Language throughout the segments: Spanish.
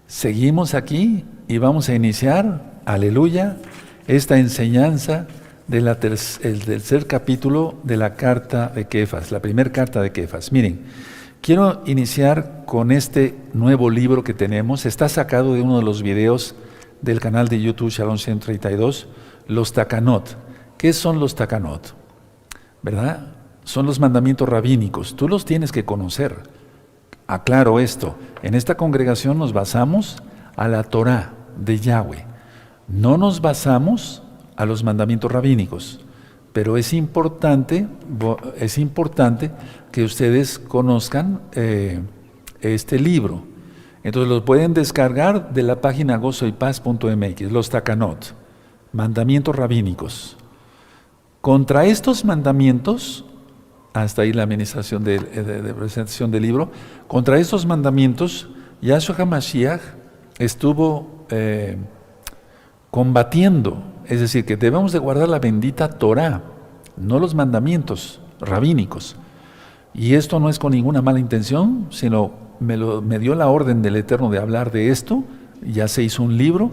Seguimos aquí y vamos a iniciar, aleluya, esta enseñanza del tercer capítulo de la carta de Kefas, la primera carta de Kefas. Miren, quiero iniciar con este nuevo libro que tenemos. Está sacado de uno de los videos del canal de YouTube Shalom 132, los Takanot. ¿Qué son los Takanot? ¿Verdad? Son los mandamientos rabínicos. Tú los tienes que conocer. Aclaro esto, en esta congregación nos basamos a la Torá de Yahweh. No nos basamos a los mandamientos rabínicos, pero es importante que ustedes conozcan este libro. Entonces lo pueden descargar de la página gozoypaz.mx, los Takanot, mandamientos rabínicos. Contra estos mandamientos, hasta ahí la administración de presentación del libro, contra estos mandamientos, Yahshua HaMashiach estuvo combatiendo, es decir, que debemos de guardar la bendita Torá, no los mandamientos rabínicos. Y esto no es con ninguna mala intención, sino me dio la orden del Eterno de hablar de esto, ya se hizo un libro,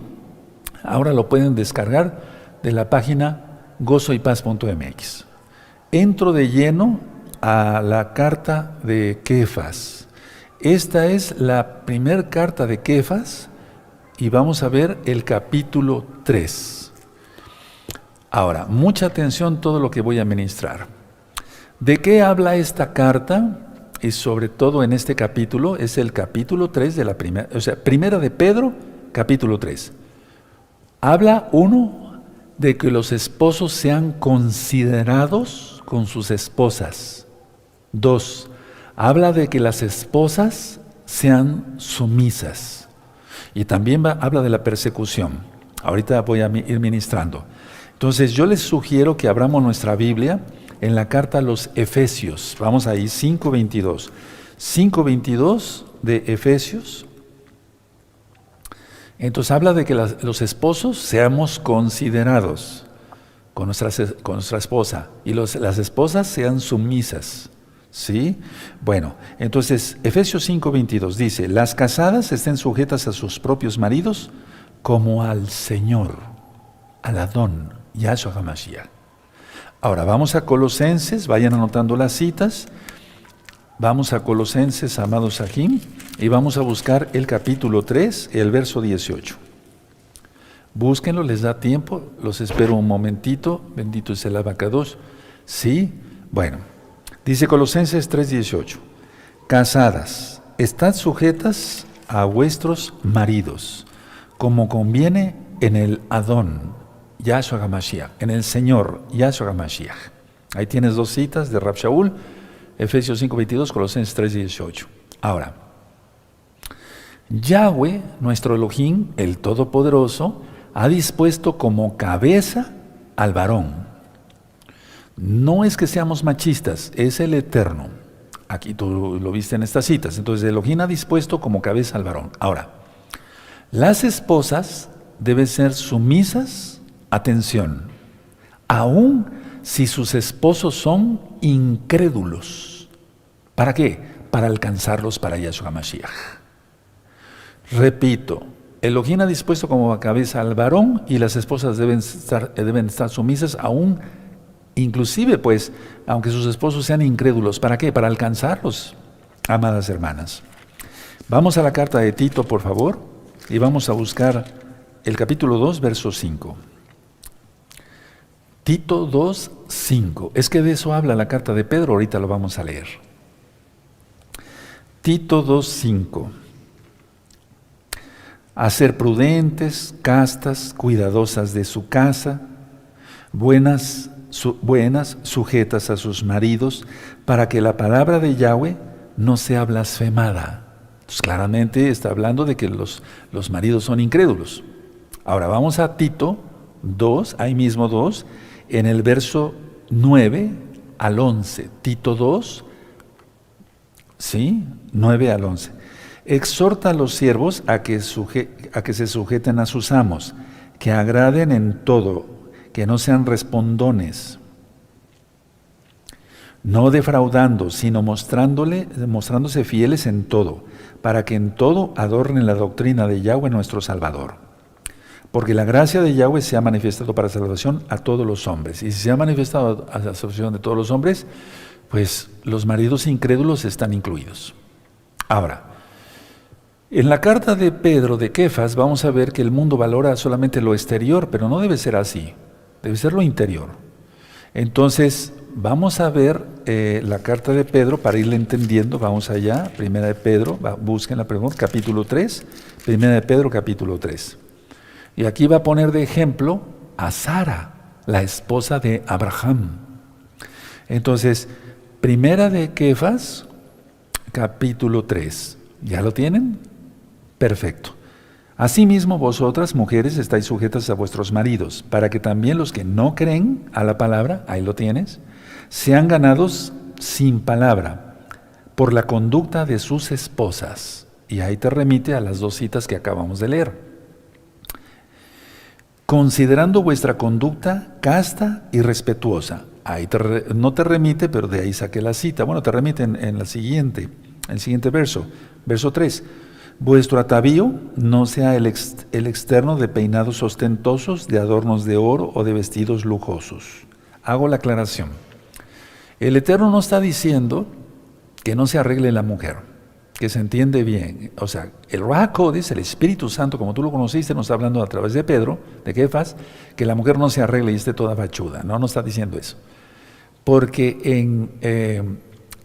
ahora lo pueden descargar de la página gozoypaz.mx. Entro de lleno a la carta de Kefas. Esta es la primera carta de Kefas y vamos a ver el capítulo 3. Ahora, mucha atención todo lo que voy a ministrar. ¿De qué habla esta carta? Y sobre todo en este capítulo, es el capítulo 3 de la primera, o sea, primera de Pedro, capítulo 3. Habla de que los esposos sean considerados con sus esposas. 2, habla de que las esposas sean sumisas. Y también habla de la persecución. Ahorita voy a ir ministrando. Entonces yo les sugiero que abramos nuestra Biblia en la carta a los Efesios. Vamos ahí, 5:22. 5:22 de Efesios. Entonces habla de que los esposos seamos considerados con nuestra esposa y las esposas sean sumisas. ¿Sí? Bueno, entonces Efesios 5:22 dice: las casadas estén sujetas a sus propios maridos como al Señor, al Adón, Yahshua HaMashiach. Ahora vamos a Colosenses, vayan anotando las citas. Vamos a Colosenses, amados Sahim, y vamos a buscar el capítulo 3, el verso 18. Búsquenlo, les da tiempo, los espero un momentito. Bendito es el Abacados. ¿Sí? Bueno. Dice Colosenses 3:18, casadas, estad sujetas a vuestros maridos, como conviene en el Adón, Yahshua HaMashiach, en el Señor, Yahshua HaMashiach. Ahí tienes dos citas de Rab Shaul, Efesios 5:22, Colosenses 3:18. Ahora, Yahweh, nuestro Elohim, el Todopoderoso, ha dispuesto como cabeza al varón. No es que seamos machistas, es el Eterno. Aquí tú lo viste en estas citas. Entonces, Elohim ha dispuesto como cabeza al varón. Ahora, las esposas deben ser sumisas, atención, aun si sus esposos son incrédulos. ¿Para qué? Para alcanzarlos para Yahshua HaMashiach. Repito, Elohim ha dispuesto como cabeza al varón y las esposas deben estar sumisas aún, inclusive pues, aunque sus esposos sean incrédulos. ¿Para qué? Para alcanzarlos, amadas hermanas. Vamos a la carta de Tito, por favor, y vamos a buscar el capítulo 2, verso 5. Tito 2, 5. Es que de eso habla la carta de Pedro, ahorita lo vamos a leer. Tito 2, 5. A ser prudentes, castas, cuidadosas de su casa, buenas, sujetas a sus maridos, para que la palabra de Yahweh no sea blasfemada. Entonces, claramente está hablando de que los maridos son incrédulos. Ahora vamos a Tito 2, ahí mismo 2, en el verso 9 al 11. Tito 2, ¿sí? 9 al 11. Exhorta a los siervos a que se sujeten a sus amos, que agraden en todo, que no sean respondones, no defraudando, sino mostrándose fieles en todo, para que en todo adornen la doctrina de Yahweh nuestro Salvador. Porque la gracia de Yahweh se ha manifestado para salvación a todos los hombres. Y si se ha manifestado a la salvación de todos los hombres, pues los maridos incrédulos están incluidos. Ahora, en la carta de Pedro de Kefas vamos a ver que el mundo valora solamente lo exterior, pero no debe ser así, debe ser lo interior. Entonces, vamos a ver la carta de Pedro para irle entendiendo. Vamos allá, Primera de Pedro, busquen la pregunta, capítulo 3, Primera de Pedro, capítulo 3. Y aquí va a poner de ejemplo a Sara, la esposa de Abraham. Entonces, Primera de Kefas, capítulo 3. ¿Ya lo tienen? Perfecto. Asimismo, vosotras, mujeres, estáis sujetas a vuestros maridos, para que también los que no creen a la palabra, ahí lo tienes, sean ganados sin palabra, por la conducta de sus esposas. Y ahí te remite a las dos citas que acabamos de leer. Considerando vuestra conducta casta y respetuosa. Ahí no te remite, pero de ahí saqué la cita. Bueno, te remite en el siguiente verso, verso 3. Vuestro atavío no sea el externo de peinados ostentosos, de adornos de oro o de vestidos lujosos. Hago la aclaración. El Eterno no está diciendo que no se arregle la mujer, que se entiende bien. O sea, el Ruach HaKodesh, el Espíritu Santo, como tú lo conociste, nos está hablando a través de Pedro, de Kefas, que la mujer no se arregle y esté toda fachuda. No está diciendo eso. Porque en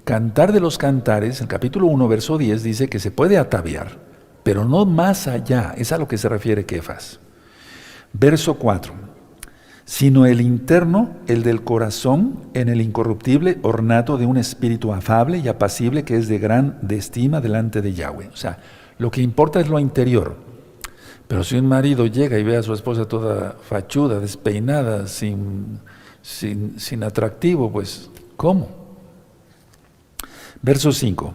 Cantar de los Cantares, el capítulo 1, verso 10, dice que se puede ataviar, pero no más allá. Es a lo que se refiere Kefas. Verso 4. Sino el interno, el del corazón, en el incorruptible ornato de un espíritu afable y apacible que es de gran estima delante de Yahweh. O sea, lo que importa es lo interior. Pero si un marido llega y ve a su esposa toda fachuda, despeinada, sin atractivo, pues, ¿cómo? Verso 5.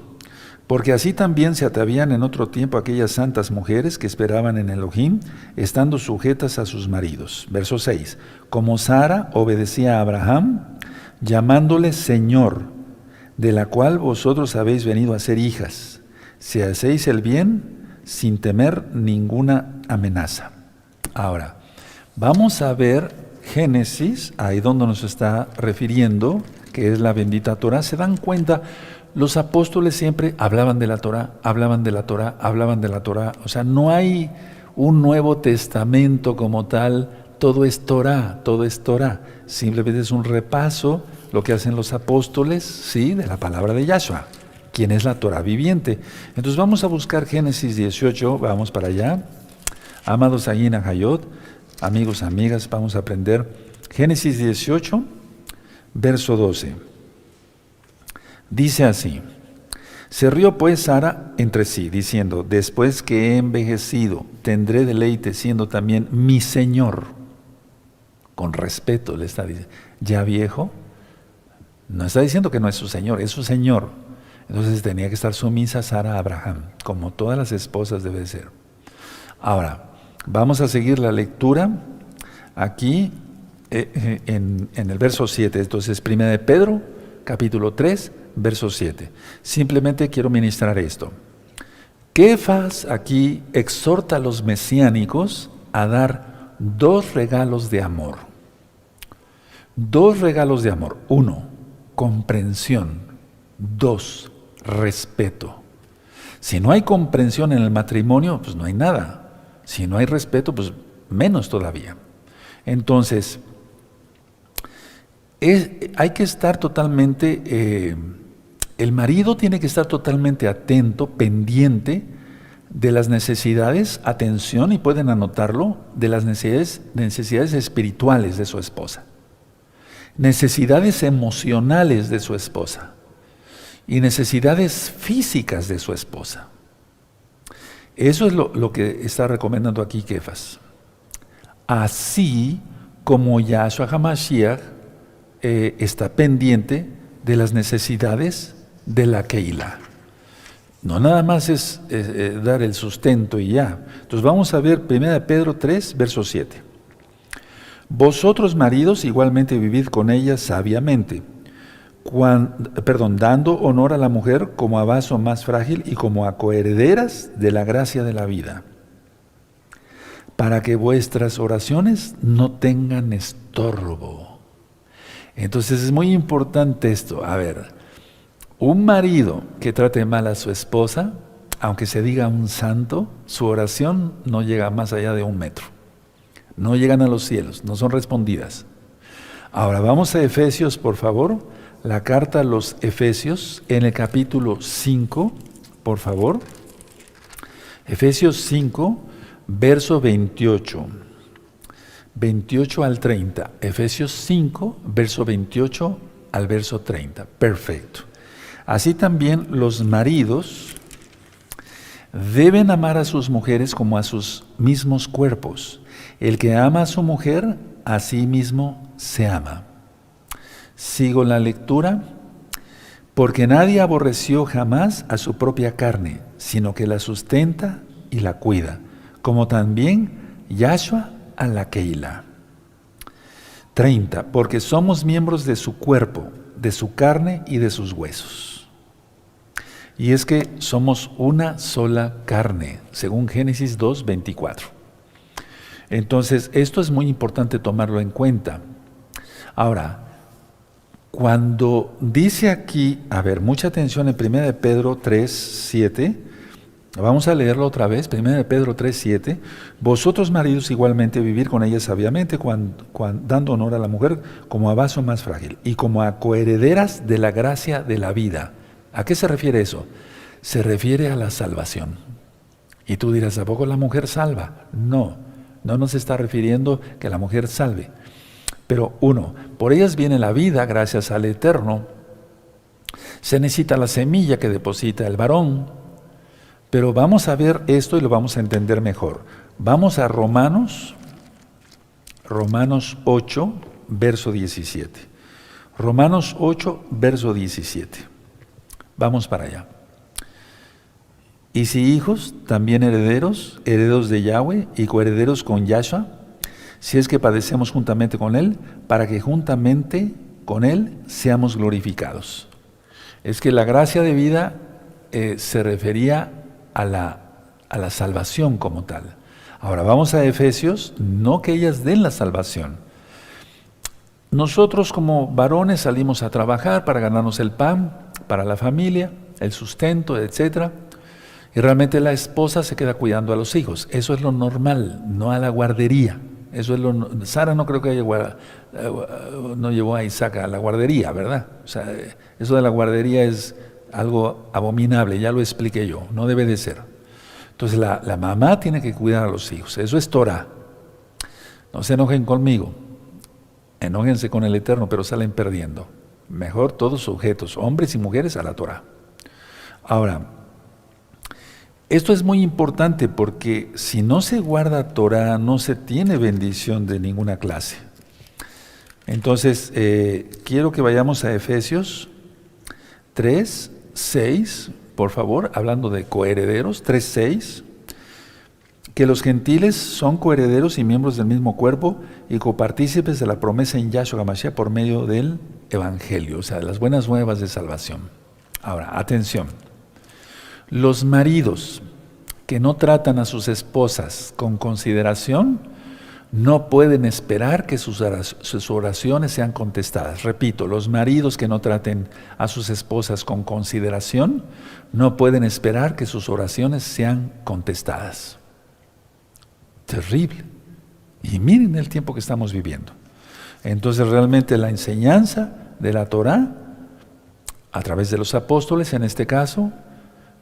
Porque así también se atavían en otro tiempo aquellas santas mujeres que esperaban en Elohim, estando sujetas a sus maridos. Verso 6. Como Sara obedecía a Abraham, llamándole Señor, de la cual vosotros habéis venido a ser hijas, si hacéis el bien sin temer ninguna amenaza. Ahora, vamos a ver Génesis, ahí donde nos está refiriendo, que es la bendita Torah. ¿Se dan cuenta? Los apóstoles siempre hablaban de la Torah, hablaban de la Torah, hablaban de la Torah. O sea, no hay un Nuevo Testamento como tal, todo es Torah, todo es Torah. Simplemente es un repaso, lo que hacen los apóstoles, sí, de la palabra de Yahshua, quien es la Torah viviente. Entonces vamos a buscar Génesis 18, vamos para allá. Amados ahí en Ajayot, amigos, amigas, vamos a aprender. Génesis 18, verso 12. Dice así: se rió pues Sara entre sí, diciendo, después que he envejecido, tendré deleite siendo también mi Señor. Con respeto le está diciendo, ya viejo, no está diciendo que no es su Señor, es su Señor. Entonces tenía que estar sumisa Sara a Abraham, como todas las esposas debe ser. Ahora, vamos a seguir la lectura aquí en el verso 7. Entonces, Primera de Pedro, capítulo 3, verso 7. Simplemente quiero ministrar esto. Kefas aquí exhorta a los mesiánicos a dar dos regalos de amor. Dos regalos de amor. 1, comprensión. 2, respeto. Si no hay comprensión en el matrimonio, pues no hay nada. Si no hay respeto, pues menos todavía. Entonces, hay que estar totalmente, el marido tiene que estar totalmente atento, pendiente de las necesidades, atención, y pueden anotarlo, de las necesidades espirituales de su esposa, necesidades emocionales de su esposa y necesidades físicas de su esposa. Eso es lo que está recomendando aquí Kefas. Así como Yahshua HaMashiach está pendiente de las necesidades de la Keilah. No nada más es dar el sustento y ya. Entonces vamos a ver 1 Pedro 3, verso 7. Vosotros maridos igualmente vivid con ellas sabiamente, dando honor a la mujer como a vaso más frágil y como a coherederas de la gracia de la vida, para que vuestras oraciones no tengan estorbo. Entonces es muy importante esto. A ver, un marido que trate mal a su esposa, aunque se diga un santo, su oración no llega más allá de 1 metro. No llegan a los cielos, no son respondidas. Ahora vamos a Efesios, por favor, la carta a los Efesios en el capítulo 5, por favor. Efesios 5, verso 28. 28 al 30. Efesios 5, verso 28 al verso 30. Perfecto. Así también los maridos deben amar a sus mujeres como a sus mismos cuerpos. El que ama a su mujer, a sí mismo se ama. Sigo la lectura. Porque nadie aborreció jamás a su propia carne, sino que la sustenta y la cuida, como también Yahshua a la Keilah. 30. Porque somos miembros de su cuerpo, de su carne y de sus huesos. Y es que somos una sola carne, según Génesis 2, 24. Entonces, esto es muy importante tomarlo en cuenta. Ahora, cuando dice aquí, a ver, mucha atención en 1 de Pedro 3, 7, vamos a leerlo otra vez, 1 de Pedro 3, 7, vosotros maridos igualmente vivir con ella sabiamente, dando honor a la mujer como a vaso más frágil y como a coherederas de la gracia de la vida. ¿A qué se refiere eso? Se refiere a la salvación. Y tú dirás, ¿a poco la mujer salva? No, no nos está refiriendo que la mujer salve. Pero por ellas viene la vida gracias al Eterno. Se necesita la semilla que deposita el varón. Pero vamos a ver esto y lo vamos a entender mejor. Vamos a Romanos 8, verso 17. Romanos 8, verso 17. Vamos para allá. Y si hijos, también herederos de Yahweh y coherederos con Yahshua, si es que padecemos juntamente con Él, para que juntamente con Él seamos glorificados. Es que la gracia de vida se refería a la salvación como tal. Ahora vamos a Efesios, no que ellas den la salvación. Nosotros como varones salimos a trabajar para ganarnos el pan, para la familia, el sustento, etc. Y realmente la esposa se queda cuidando a los hijos. Eso es lo normal, no a la guardería. Eso es Sara no creo que no llevó a Isaac a la guardería, ¿verdad? O sea, eso de la guardería es algo abominable, ya lo expliqué yo, no debe de ser. Entonces la mamá tiene que cuidar a los hijos, eso es Torah. No se enojen conmigo, enójense con el Eterno, pero salen perdiendo. Mejor todos sujetos, hombres y mujeres, a la Torah. Ahora, esto es muy importante porque si no se guarda Torah, no se tiene bendición de ninguna clase. Entonces, quiero que vayamos a Efesios 3, 6, por favor, hablando de coherederos, 3, 6. Que los gentiles son coherederos y miembros del mismo cuerpo y copartícipes de la promesa en Yahshua HaMashiach por medio del Evangelio, o sea, de las buenas nuevas de salvación. Ahora, atención. Los maridos que no tratan a sus esposas con consideración no pueden esperar que sus oraciones sean contestadas. Repito, los maridos que no traten a sus esposas con consideración no pueden esperar que sus oraciones sean contestadas. Terrible. Y miren el tiempo que estamos viviendo. Entonces realmente la enseñanza de la Torah, a través de los apóstoles, en este caso,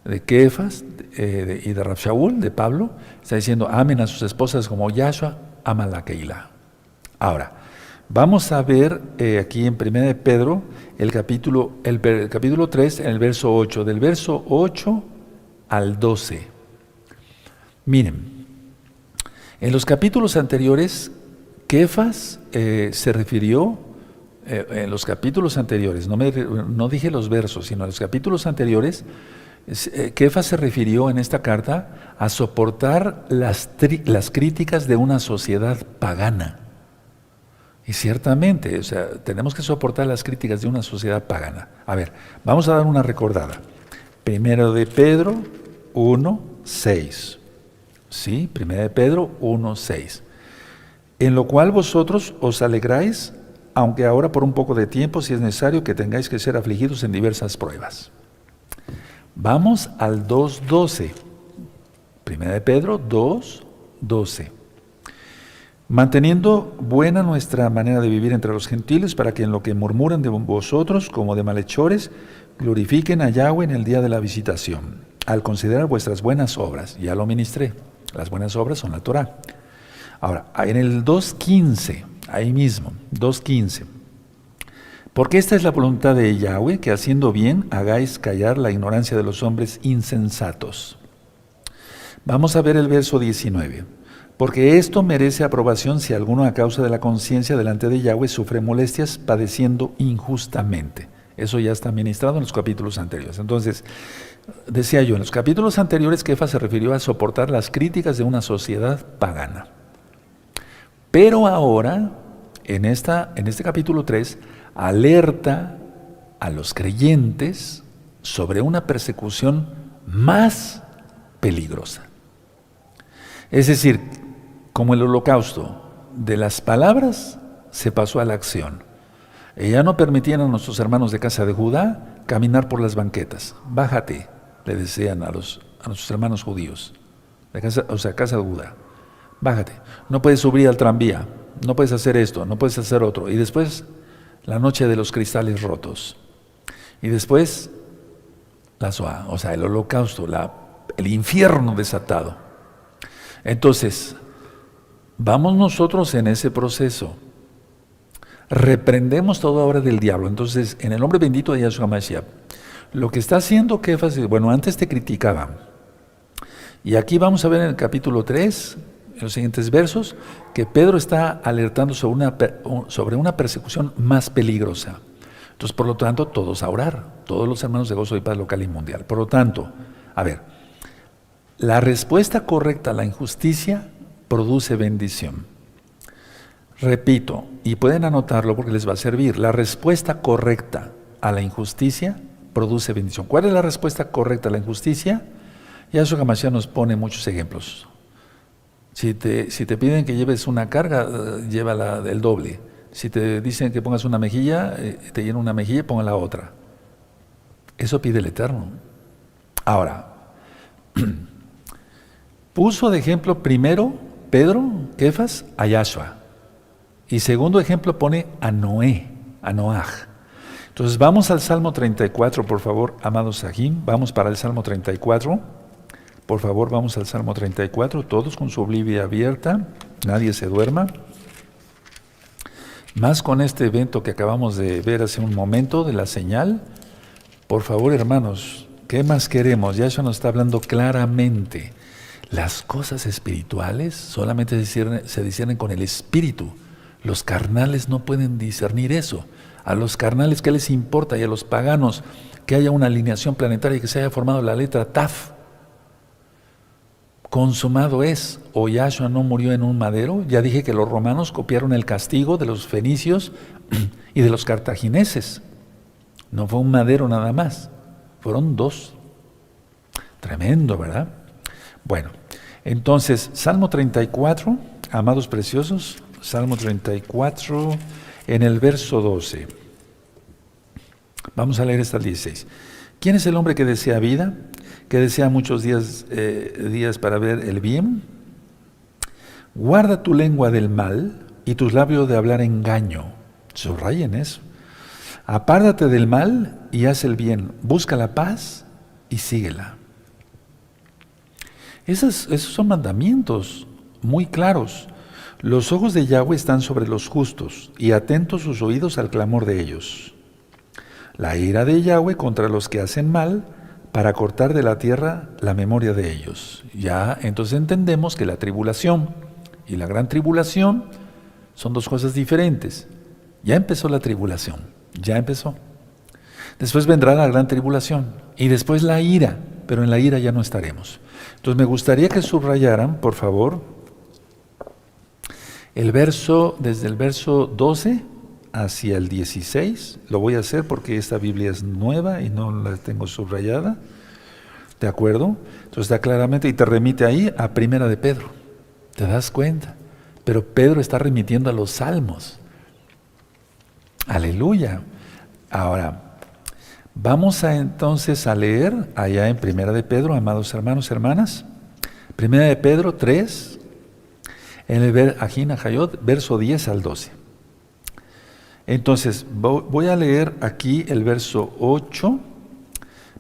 de Kefas y de Rav Shaul, de Pablo, está diciendo, amen a sus esposas como Yahshua ama a la Keilah. Ahora, vamos a ver aquí en 1 de Pedro, el capítulo 3, en el verso 8, del verso 8 al 12. Miren, en los capítulos anteriores, Kefas se refirió, en los capítulos anteriores, no dije los versos, sino en los capítulos anteriores, Kefas se refirió en esta carta a soportar las críticas de una sociedad pagana. Y ciertamente, o sea, tenemos que soportar las críticas de una sociedad pagana. A ver, vamos a dar una recordada. Primero de Pedro 1:6. ¿Sí? Primero de Pedro 1:6. En lo cual vosotros os alegráis, aunque ahora por un poco de tiempo, si es necesario, que tengáis que ser afligidos en diversas pruebas. Vamos al 2:12. Primera de Pedro 2:12. Manteniendo buena nuestra manera de vivir entre los gentiles, para que en lo que murmuran de vosotros como de malhechores, glorifiquen a Yahweh en el día de la visitación, al considerar vuestras buenas obras. Ya lo ministré. Las buenas obras son la Torah. Ahora, en el 2:15, ahí mismo, 2:15. Porque esta es la voluntad de Yahweh, que haciendo bien hagáis callar la ignorancia de los hombres insensatos. Vamos a ver el verso 19. Porque esto merece aprobación si alguno a causa de la conciencia delante de Yahweh sufre molestias padeciendo injustamente. Eso ya está ministrado en los capítulos anteriores. Entonces, decía yo, en los capítulos anteriores, Kefa se refirió a soportar las críticas de una sociedad pagana. Pero ahora, en este capítulo 3, alerta a los creyentes sobre una persecución más peligrosa. Es decir, como el holocausto, de las palabras se pasó a la acción. Ya no permitían a nuestros hermanos de casa de Judá caminar por las banquetas. Bájate, le decían a nuestros hermanos judíos, casa de Judá. Bájate, no puedes subir al tranvía, no puedes hacer esto, no puedes hacer otro. Y después, la noche de los cristales rotos. Y después, la Shoah, o sea, el holocausto, el infierno desatado. Entonces, vamos nosotros en ese proceso. Reprendemos toda obra del diablo. Entonces, en el nombre bendito de Yahshua Mashiach, lo que está haciendo Kefas, bueno, antes te criticaban. Y aquí vamos a ver en el capítulo 3, en los siguientes versos, que Pedro está alertando sobre una persecución más peligrosa. Entonces, por lo tanto, todos a orar, todos los hermanos de Gozo y Paz local y mundial. Por lo tanto, a ver, la respuesta correcta a la injusticia produce bendición. Repito, y pueden anotarlo porque les va a servir, la respuesta correcta a la injusticia produce bendición. ¿Cuál es la respuesta correcta a la injusticia? Yahshua Hamashiach nos pone muchos ejemplos. Si te piden que lleves una carga, llévala el doble. Si te dicen que pongas una mejilla, te llenan una mejilla, ponga la otra. Eso pide el Eterno. Ahora, puso de ejemplo primero Pedro, Kefas, a Yahshua. Y segundo ejemplo pone a Noé, a Noaj. Entonces vamos al Salmo 34, por favor, amados Sahim. Vamos para el Salmo 34. Por favor, vamos al Salmo 34, todos con su Biblia abierta, nadie se duerma. Más con este evento que acabamos de ver hace un momento de la señal. Por favor, hermanos, ¿qué más queremos? Yahshua nos está hablando claramente. Las cosas espirituales solamente se disciernen con el espíritu. Los carnales no pueden discernir eso. A los carnales, ¿qué les importa? Y a los paganos, que haya una alineación planetaria y que se haya formado la letra Taf. Consumado es. ¿O Yahshua no murió en un madero? Ya dije que los romanos copiaron el castigo de los fenicios y de los cartagineses. No fue un madero nada más. Fueron dos. Tremendo, ¿verdad? Bueno, entonces, Salmo 34, amados preciosos, Salmo 34, en el verso 12. Vamos a leer hasta el 16. ¿Quién es el hombre que desea vida? ¿Que desea muchos días para ver el bien? Guarda tu lengua del mal y tus labios de hablar engaño. Subrayen eso. Apártate del mal y haz el bien. Busca la paz y síguela. Esos son mandamientos muy claros. Los ojos de Yahweh están sobre los justos y atentos sus oídos al clamor de ellos. La ira de Yahweh contra los que hacen mal, para cortar de la tierra la memoria de ellos. Ya entonces entendemos que la tribulación y la gran tribulación son dos cosas diferentes. Ya empezó la tribulación, ya empezó. Después vendrá la gran tribulación y después la ira, pero en la ira ya no estaremos. Entonces me gustaría que subrayaran, por favor, Desde el verso 12 hacia el 16, lo voy a hacer porque esta Biblia es nueva y no la tengo subrayada, ¿de acuerdo? Entonces está claramente y te remite ahí a Primera de Pedro, ¿te das cuenta? Pero Pedro está remitiendo a los Salmos. Aleluya. Ahora, vamos entonces a leer allá en Primera de Pedro, amados hermanos, hermanas, Primera de Pedro 3, en el Ajina Hayot, verso 10 al 12. Entonces, voy a leer aquí el verso 8,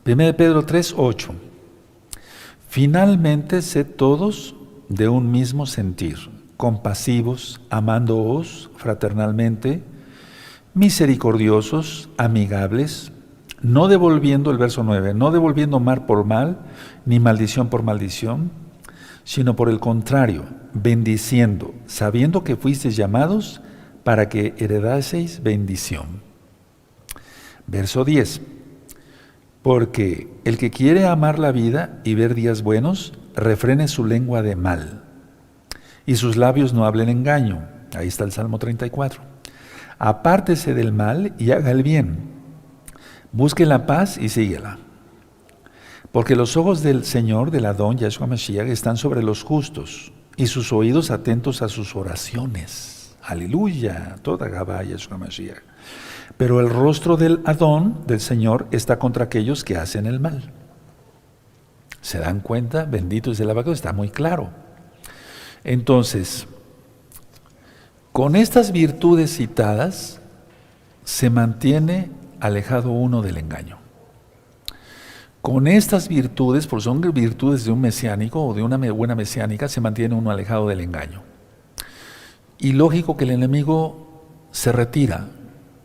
1 de Pedro 3, 8. Finalmente, sed todos de un mismo sentir, compasivos, amándoos fraternalmente, misericordiosos, amigables, no devolviendo, el verso 9, no devolviendo mal por mal, ni maldición por maldición, sino por el contrario, bendiciendo, sabiendo que fuisteis llamados para que heredaseis bendición. Verso 10. Porque el que quiere amar la vida y ver días buenos, refrene su lengua de mal, y sus labios no hablen engaño. Ahí está el Salmo 34. Apártese del mal y haga el bien. Busque la paz y síguela. Porque los ojos del Señor, del Adón, Yahshua Mashiach, están sobre los justos, y sus oídos atentos a sus oraciones. Aleluya, toda Gabá Yahshua Mashiach. Pero el rostro del Adón, del Señor, está contra aquellos que hacen el mal. ¿Se dan cuenta? Bendito es el Abacados, está muy claro. Entonces, con estas virtudes citadas, se mantiene alejado uno del engaño. Con estas virtudes, porque son virtudes de un mesiánico o de una buena mesiánica, se mantiene uno alejado del engaño. Y lógico que el enemigo se retira,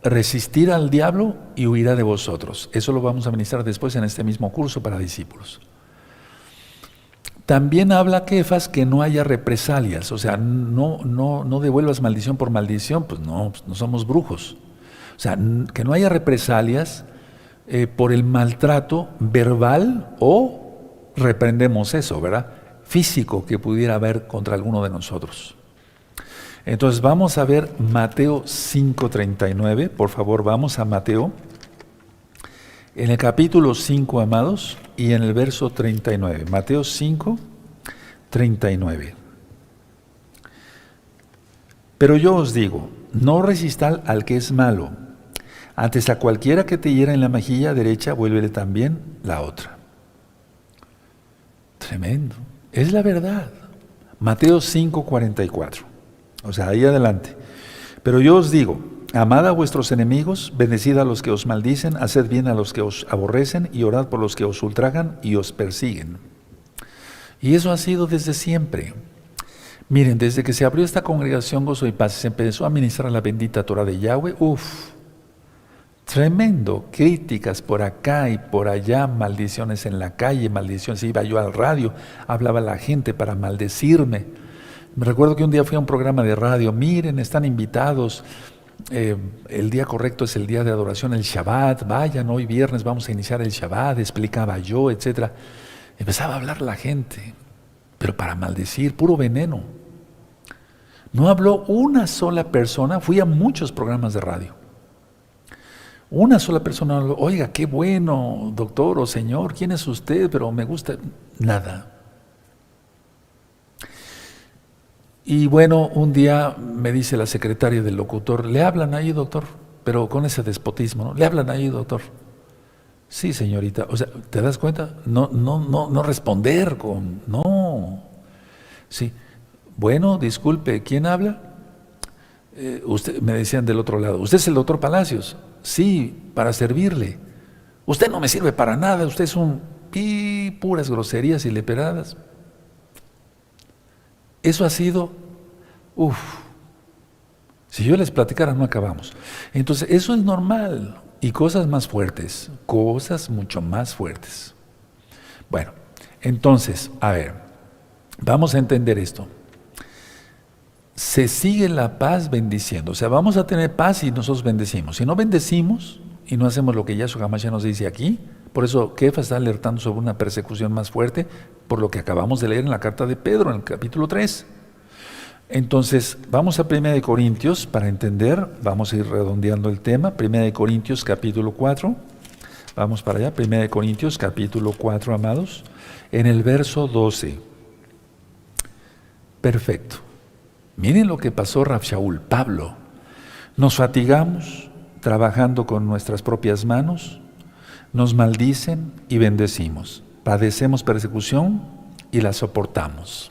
resistirá al diablo y huirá de vosotros. Eso lo vamos a ministrar después en este mismo curso para discípulos. También habla Kefas que no haya represalias, o sea, no devuelvas maldición por maldición, pues no somos brujos. O sea, que no haya represalias por el maltrato verbal o reprendemos eso, ¿verdad? Físico que pudiera haber contra alguno de nosotros. Entonces vamos a ver Mateo 5:39, por favor vamos a Mateo, en el capítulo 5, amados, y en el verso 39, Mateo 5:39. Pero yo os digo, no resistáis al que es malo, antes a cualquiera que te hiera en la mejilla derecha, vuélvele también la otra. Tremendo, es la verdad. Mateo 5:44. O sea, ahí adelante. Pero yo os digo, amad a vuestros enemigos, bendecid a los que os maldicen, haced bien a los que os aborrecen y orad por los que os ultrajan y os persiguen. Y eso ha sido desde siempre. Miren, desde que se abrió esta congregación Gozo y Paz, se empezó a ministrar la bendita Torah de Yahweh, tremendo, críticas por acá y por allá, maldiciones en la calle, maldiciones, iba yo al radio, hablaba la gente para maldecirme. Me recuerdo que un día fui a un programa de radio, miren, están invitados, el día correcto es el día de adoración, el Shabbat, vayan, hoy viernes vamos a iniciar el Shabbat, explicaba yo, etc. Empezaba a hablar la gente, pero para maldecir, puro veneno. No habló una sola persona, fui a muchos programas de radio. Una sola persona habló, oiga, qué bueno, doctor o señor, ¿quién es usted? Pero me gusta, nada. Y bueno, un día me dice la secretaria del locutor, ¿le hablan ahí, doctor? Pero con ese despotismo, ¿no? ¿Le hablan ahí, doctor? Sí, señorita. O sea, ¿te das cuenta? No responder con, no. Sí. Bueno, disculpe, ¿quién habla? Usted, me decían del otro lado, ¿usted es el doctor Palacios? Sí, para servirle. Usted no me sirve para nada, usted es puras groserías y leperadas. Eso ha sido, si yo les platicara no acabamos. Entonces, eso es normal. Y cosas más fuertes, cosas mucho más fuertes. Bueno, entonces, a ver, vamos a entender esto. Se sigue la paz bendiciendo, o sea, vamos a tener paz y nosotros bendecimos. Si no bendecimos y no hacemos lo que Yahshua HaMashiach nos dice aquí, por eso Kefa está alertando sobre una persecución más fuerte, por lo que acabamos de leer en la carta de Pedro, en el capítulo 3. Entonces, vamos a 1 de Corintios para entender, vamos a ir redondeando el tema. 1 de Corintios capítulo 4, vamos para allá, 1 de Corintios capítulo 4, amados, en el verso 12. Perfecto. Miren lo que pasó Rav Shaul, Pablo. Nos fatigamos trabajando con nuestras propias manos, nos maldicen y bendecimos. Padecemos persecución y la soportamos.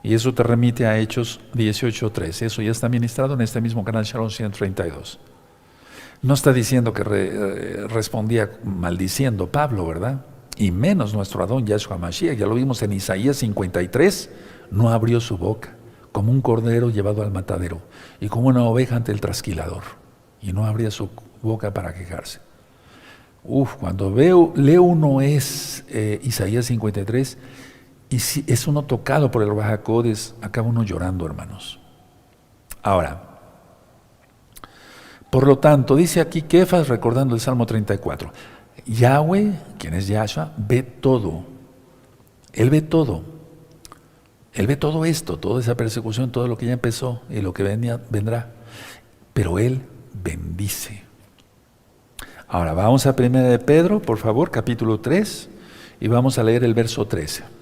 Y eso te remite a Hechos 18:3. Eso ya está ministrado en este mismo canal Shalom 132. No está diciendo que respondía maldiciendo Pablo, ¿verdad? Y menos nuestro Adón Yahshua Mashiach. Ya lo vimos en Isaías 53. No abrió su boca, como un cordero llevado al matadero, y como una oveja ante el trasquilador. Y no abría su boca para quejarse. Cuando leo uno Isaías 53, y si es uno tocado por el Ruach HaKodesh, acaba uno llorando, hermanos. Ahora, por lo tanto, dice aquí Kefas, recordando el Salmo 34, Yahweh, quien es Yahshua, ve todo. Él ve todo. Él ve todo esto, toda esa persecución, todo lo que ya empezó y lo que vendrá. Pero Él bendice. Ahora, vamos a 1 de Pedro, por favor, capítulo 3, y vamos a leer el verso 13.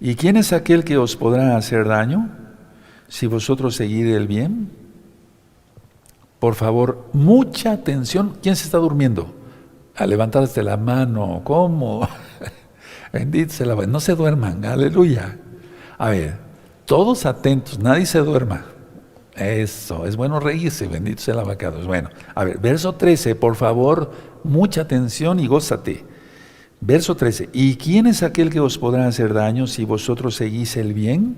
¿Y quién es aquel que os podrá hacer daño si vosotros seguid el bien? Por favor, mucha atención. ¿Quién se está durmiendo? A levantarse la mano. ¿Cómo? Bendito sea la voz. No se duerman. Aleluya. A ver, todos atentos. Nadie se duerma. Eso. Es bueno reírse. Bendito sea el abacados. Bueno, a ver, verso 13. Por favor, mucha atención y gózate. Verso 13, ¿y quién es aquel que os podrá hacer daño si vosotros seguís el bien?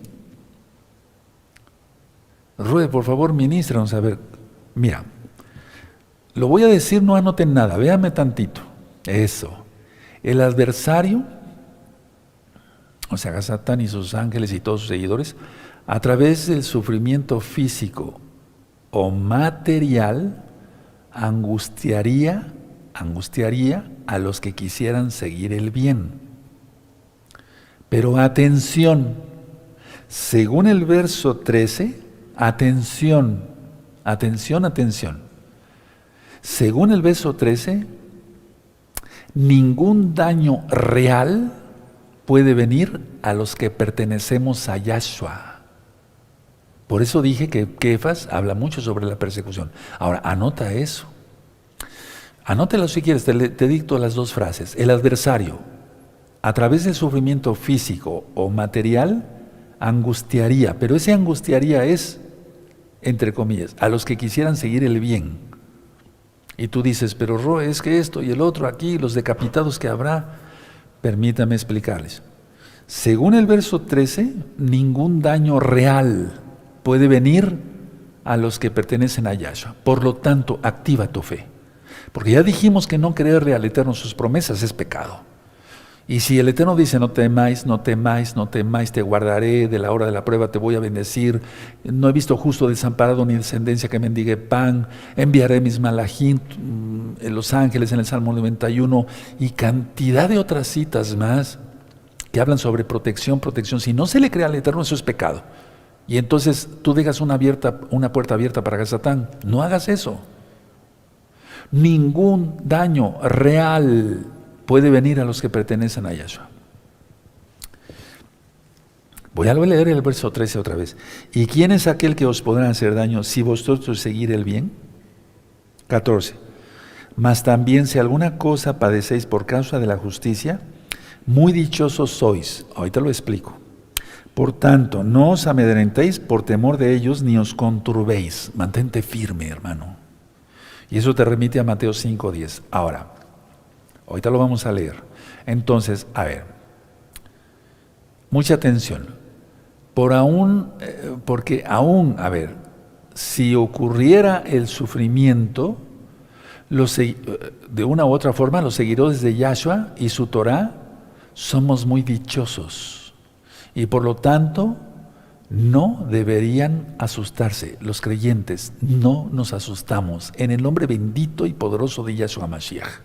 Rue, por favor, ministranos. A ver, mira, lo voy a decir, no anoten nada, véanme tantito. Eso, el adversario, o sea, Satán y sus ángeles y todos sus seguidores, a través del sufrimiento físico o material, angustiaría a los que quisieran seguir el bien. Pero atención, según el verso 13, atención. Según el verso 13, ningún daño real puede venir a los que pertenecemos a Yahshua. Por eso dije que Kefas habla mucho sobre la persecución. Ahora, anota eso. Anótelo si quieres, te dicto las dos frases. El adversario, a través del sufrimiento físico o material, angustiaría, pero ese angustiaría es, entre comillas, a los que quisieran seguir el bien. Y tú dices, pero Ro, es que esto y el otro aquí, los decapitados que habrá. Permítame explicarles. Según el verso 13, ningún daño real puede venir a los que pertenecen a Yahshua. Por lo tanto, activa tu fe. Porque ya dijimos que no creerle al Eterno sus promesas es pecado. Y si el Eterno dice, no temáis, te guardaré, de la hora de la prueba te voy a bendecir, no he visto justo desamparado ni descendencia que mendigue pan, enviaré mis malachim, los ángeles en el Salmo 91, y cantidad de otras citas más que hablan sobre protección. Si no se le cree al Eterno, eso es pecado. Y entonces tú dejas una puerta abierta para Satán. No hagas eso. Ningún daño real puede venir a los que pertenecen a Yahshua. Voy a leer el verso 13 otra vez. ¿Y quién es aquel que os podrá hacer daño si vosotros seguir el bien? 14. Mas también si alguna cosa padecéis por causa de la justicia, muy dichosos sois. Ahorita lo explico. Por tanto, no os amedrentéis por temor de ellos, ni os conturbéis. Mantente firme, hermano. Y eso te remite a Mateo 5:10. Ahora, ahorita lo vamos a leer. Entonces, a ver, mucha atención. Porque aún, a ver, si ocurriera el sufrimiento, de una u otra forma, los seguidores de Yahshua y su Torah somos muy dichosos. Y por lo tanto, no deberían asustarse. Los creyentes no nos asustamos en el nombre bendito y poderoso de Yahshua Mashiach.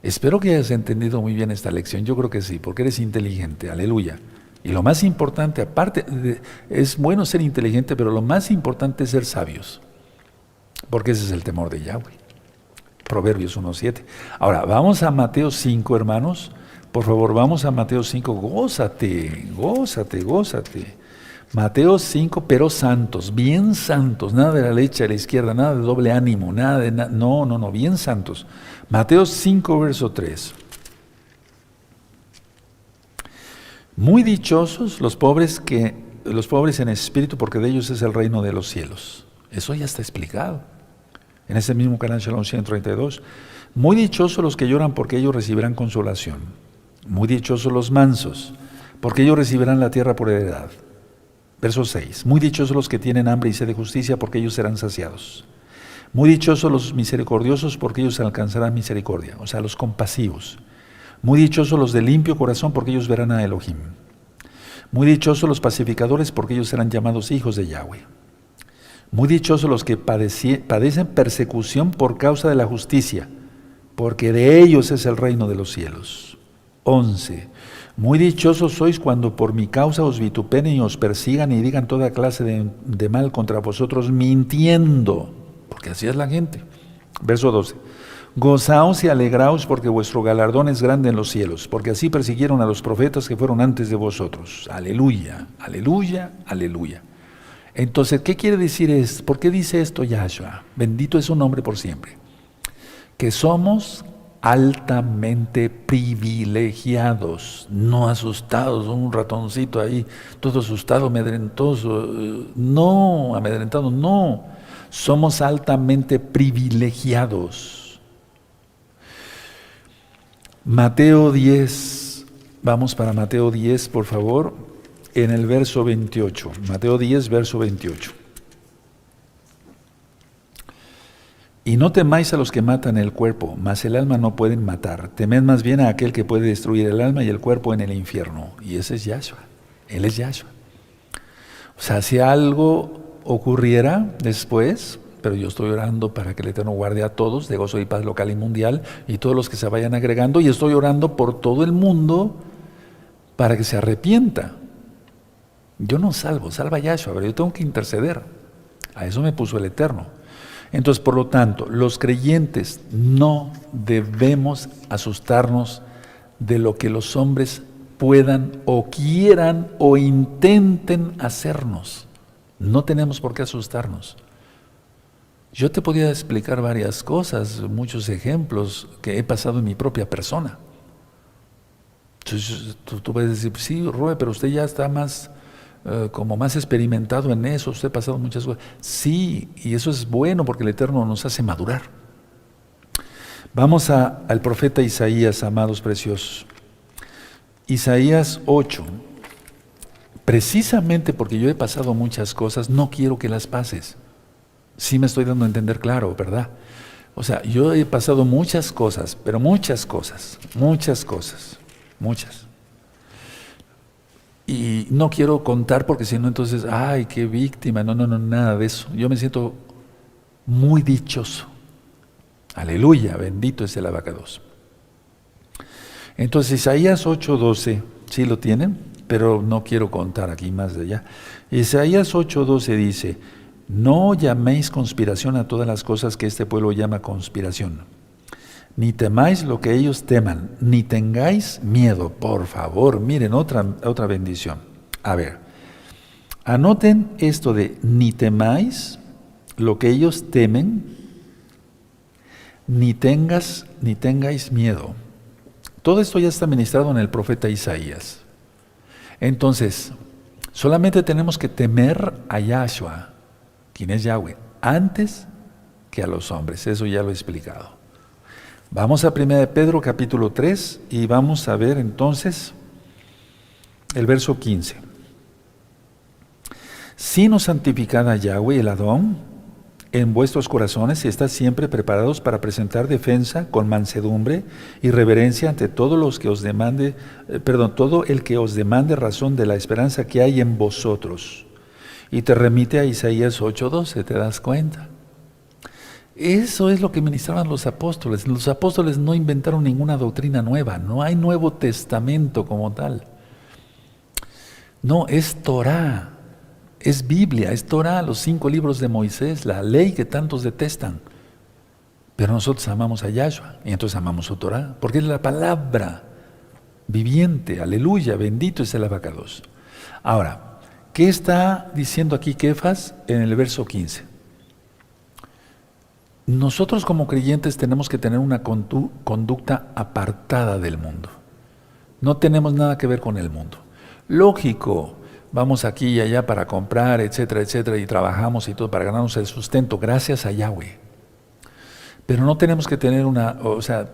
Espero que hayas entendido muy bien esta lección. Yo creo que sí, porque eres inteligente. Aleluya. Y lo más importante, es bueno ser inteligente, pero lo más importante es ser sabios, porque ese es el temor de Yahweh. Proverbios 1:7. Ahora, vamos a Mateo 5, hermanos. Por favor, vamos a Mateo 5. Gózate, gózate, gózate. Mateo 5, pero santos, bien santos. Nada de la derecha, de la izquierda, nada de doble ánimo, nada de... no, bien santos. Mateo 5, verso 3. Muy dichosos los pobres en espíritu, porque de ellos es el reino de los cielos. Eso ya está explicado. En ese mismo canal Shalom 132. Muy dichosos los que lloran, porque ellos recibirán consolación. Muy dichosos los mansos, porque ellos recibirán la tierra por heredad. Verso 6. Muy dichosos los que tienen hambre y sed de justicia, porque ellos serán saciados. Muy dichosos los misericordiosos, porque ellos alcanzarán misericordia. O sea, los compasivos. Muy dichosos los de limpio corazón, porque ellos verán a Elohim. Muy dichosos los pacificadores, porque ellos serán llamados hijos de Yahweh. Muy dichosos los que padecen persecución por causa de la justicia, porque de ellos es el reino de los cielos. 11. Muy dichosos sois cuando por mi causa os vituperen y os persigan y digan toda clase de mal contra vosotros, mintiendo, porque así es la gente. Verso 12. Gozaos y alegraos, porque vuestro galardón es grande en los cielos, porque así persiguieron a los profetas que fueron antes de vosotros. Aleluya, aleluya, aleluya. Entonces, ¿qué quiere decir esto? ¿Por qué dice esto Yahshua? Bendito es su nombre por siempre. Que somos altamente privilegiados, no asustados, un ratoncito ahí, todo asustado, amedrentoso. No, amedrentado, no. Somos altamente privilegiados. Mateo 10, vamos para Mateo 10, por favor. En el verso 28, Mateo 10, verso 28. Y no temáis a los que matan el cuerpo, mas el alma no pueden matar. Temed más bien a aquel que puede destruir el alma y el cuerpo en el infierno. Y ese es Yahshua. Él es Yahshua. O sea, si algo ocurriera después, pero yo estoy orando para que el Eterno guarde a todos de gozo y paz local y mundial, y todos los que se vayan agregando, y estoy orando por todo el mundo para que se arrepienta. Yo no salva Yahshua, pero yo tengo que interceder. A eso me puso el Eterno. Entonces, por lo tanto, los creyentes no debemos asustarnos de lo que los hombres puedan o quieran o intenten hacernos. No tenemos por qué asustarnos. Yo te podía explicar varias cosas, muchos ejemplos que he pasado en mi propia persona. Entonces, tú puedes decir, sí, Rue, pero usted ya está más... como más experimentado en eso, usted ha pasado muchas cosas. Sí, y eso es bueno porque el Eterno nos hace madurar. Vamos al profeta Isaías, amados preciosos. Isaías 8. Precisamente porque yo he pasado muchas cosas, no quiero que las pases. Sí me estoy dando a entender claro, ¿verdad? O sea, yo he pasado muchas cosas, pero muchas cosas. Y no quiero contar porque si no entonces, ay, qué víctima, no, nada de eso. Yo me siento muy dichoso. Aleluya, bendito es el abacados. Entonces Isaías 8:12, sí lo tienen, pero no quiero contar aquí más de allá. Isaías 8:12 dice, no llaméis conspiración a todas las cosas que este pueblo llama conspiración. Ni temáis lo que ellos teman, ni tengáis miedo, por favor. Miren, otra bendición. A ver, anoten esto de ni temáis lo que ellos temen, ni tengáis miedo. Todo esto ya está ministrado en el profeta Isaías. Entonces, solamente tenemos que temer a Yahshua, quien es Yahweh, antes que a los hombres. Eso ya lo he explicado. Vamos a 1 de Pedro capítulo 3 y vamos a ver entonces el verso 15. Sino santificad a Yahweh el Adón en vuestros corazones y estad siempre preparados para presentar defensa con mansedumbre y reverencia ante todos los que os demande, todo el que os demande razón de la esperanza que hay en vosotros. Y te remite a Isaías 8:12, ¿te das cuenta? Eso es lo que ministraban los apóstoles. Los apóstoles no inventaron ninguna doctrina nueva, no hay Nuevo Testamento como tal. No, es Torah, es Biblia, es Torah, los 5 libros de Moisés, la ley que tantos detestan. Pero nosotros amamos a Yahshua y entonces amamos su Torah, porque es la palabra viviente, aleluya, bendito es el Abacados. Ahora, ¿qué está diciendo aquí Kefas en el verso 15? Nosotros como creyentes tenemos que tener una conducta apartada del mundo. No tenemos nada que ver con el mundo. Lógico, vamos aquí y allá para comprar, etcétera, etcétera, y trabajamos y todo para ganarnos el sustento, gracias a Yahweh. Pero no tenemos que tener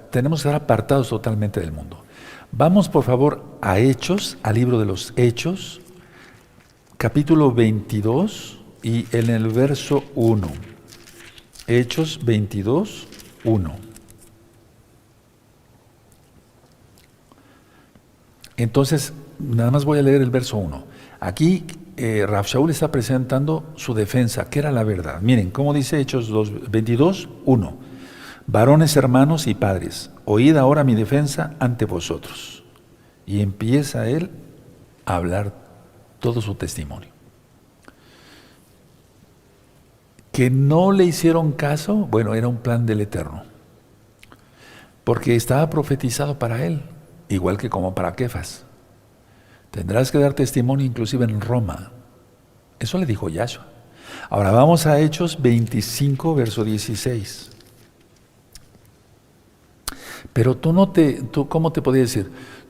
tenemos que estar apartados totalmente del mundo. Vamos por favor a Hechos, al libro de los Hechos, capítulo 22 y en el verso 1. Hechos 22, 1. Entonces, nada más voy a leer el verso 1. Aquí Rav Shaul está presentando su defensa, que era la verdad. Miren, ¿cómo dice Hechos 22, 1? Varones, hermanos y padres, oíd ahora mi defensa ante vosotros. Y empieza él a hablar todo su testimonio. Que no le hicieron caso, bueno, era un plan del Eterno. Porque estaba profetizado para él, igual que como para Kefas. Tendrás que dar testimonio inclusive en Roma. Eso le dijo Yahshua. Ahora vamos a Hechos 25, verso 16. Pero ¿cómo te podía decir?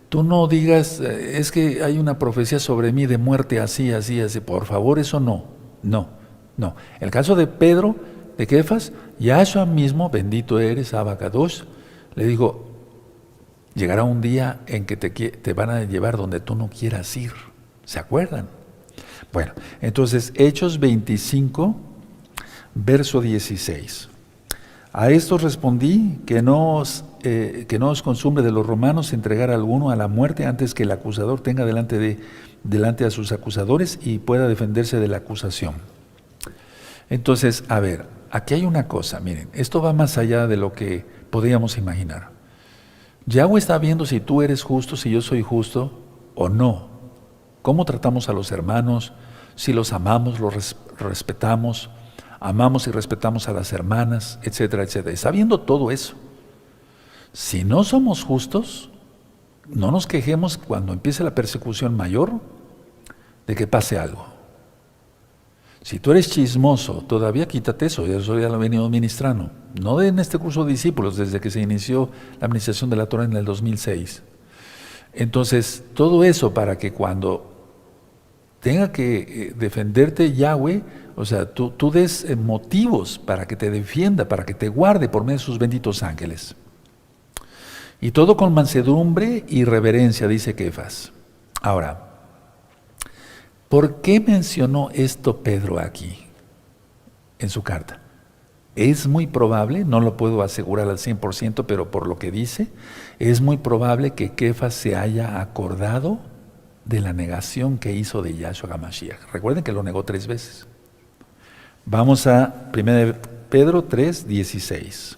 Tú no digas, es que hay una profecía sobre mí de muerte así, así, así. Por favor, eso no. No. El caso de Pedro, de Kefas, Yahshua mismo, bendito eres, Abacadosh, le dijo, llegará un día en que te van a llevar donde tú no quieras ir. ¿Se acuerdan? Bueno, entonces, Hechos 25, verso 16. A estos respondí que no os consumbre de los romanos entregar a alguno a la muerte antes que el acusador tenga delante a sus acusadores y pueda defenderse de la acusación. Entonces, a ver, aquí hay una cosa, miren, esto va más allá de lo que podríamos imaginar. Yahweh está viendo si tú eres justo, si yo soy justo o no. ¿Cómo tratamos a los hermanos? Si los amamos, los respetamos, amamos y respetamos a las hermanas, etcétera, etcétera. Está viendo todo eso. Si no somos justos, no nos quejemos cuando empiece la persecución mayor de que pase algo. Si tú eres chismoso, todavía quítate eso ya lo he venido ministrando. No en este curso de discípulos, desde que se inició la administración de la Torah en el 2006. Entonces, todo eso para que cuando tenga que defenderte Yahweh, o sea, tú des motivos para que te defienda, para que te guarde por medio de sus benditos ángeles. Y todo con mansedumbre y reverencia, dice Kefas. Ahora, ¿por qué mencionó esto Pedro aquí, en su carta? Es muy probable, no lo puedo asegurar al 100%, pero por lo que dice, es muy probable que Kefas se haya acordado de la negación que hizo de Yahshua HaMashiach. Recuerden que lo negó 3 veces. Vamos a 1 Pedro 3, 16.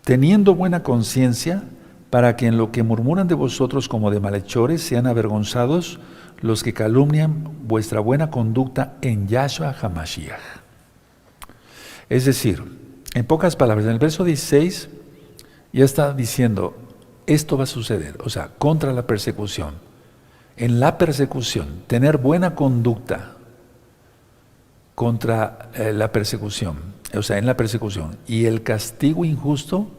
Teniendo buena conciencia, para que en lo que murmuran de vosotros como de malhechores sean avergonzados los que calumnian vuestra buena conducta en Yahshua HaMashiach. Es decir, en pocas palabras, en el verso 16 ya está diciendo, esto va a suceder, o sea, contra la persecución. En la persecución, tener buena conducta contra la persecución, o sea, en la persecución. Y el castigo injusto,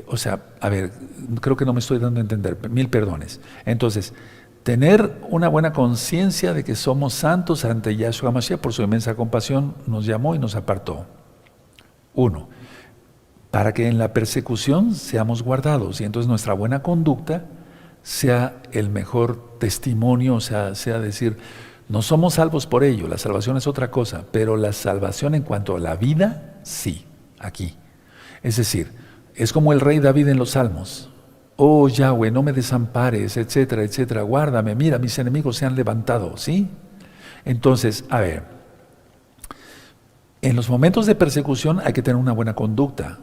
o sea, a ver, creo que no me estoy dando a entender, 1000 perdones. Entonces, tener una buena conciencia de que somos santos ante Yahshua HaMashiach, por su inmensa compasión, nos llamó y nos apartó. 1, para que en la persecución seamos guardados y entonces nuestra buena conducta sea el mejor testimonio, o sea decir, no somos salvos por ello, la salvación es otra cosa, pero la salvación en cuanto a la vida, sí, aquí. Es decir, es como el rey David en los Salmos. Oh Yahweh, no me desampares, etcétera, etcétera, guárdame, mira, mis enemigos se han levantado, ¿sí? Entonces, a ver, en los momentos de persecución hay que tener una buena conducta.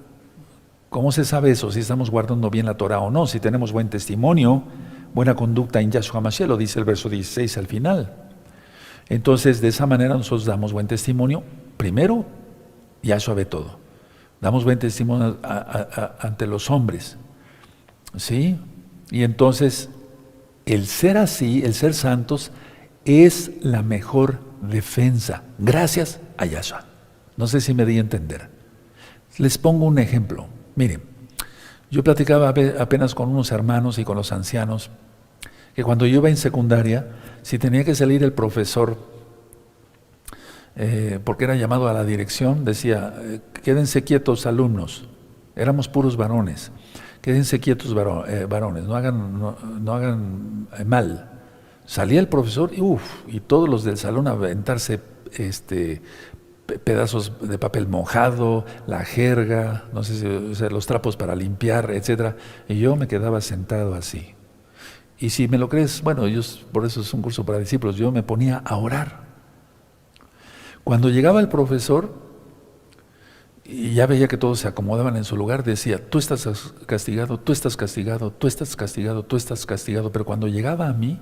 ¿Cómo se sabe eso? Si estamos guardando bien la Torah o no, si tenemos buen testimonio, buena conducta en Yahshua Mashiach, lo dice el verso 16 al final. Entonces, de esa manera nosotros damos buen testimonio. Primero, Yahshua ve todo. Damos buen testimonio ante los hombres, ¿sí? Y entonces, el ser así, el ser santos, es la mejor defensa, gracias a Yahshua. No sé si me di a entender. Les pongo un ejemplo. Miren, yo platicaba apenas con unos hermanos y con los ancianos, que cuando yo iba en secundaria, si tenía que salir el profesor, porque era llamado a la dirección, decía, quédense quietos alumnos, éramos puros varones, quédense quietos varones, no hagan mal. Salía el profesor y todos los del salón a aventarse pedazos de papel mojado, la jerga, no sé si, o sea, los trapos para limpiar, etcétera, y yo me quedaba sentado así. Y si me lo crees, bueno, por eso es un curso para discípulos, yo me ponía a orar. Cuando llegaba el profesor y ya veía que todos se acomodaban en su lugar, decía, tú estás castigado, tú estás castigado, tú estás castigado, tú estás castigado, pero cuando llegaba a mí,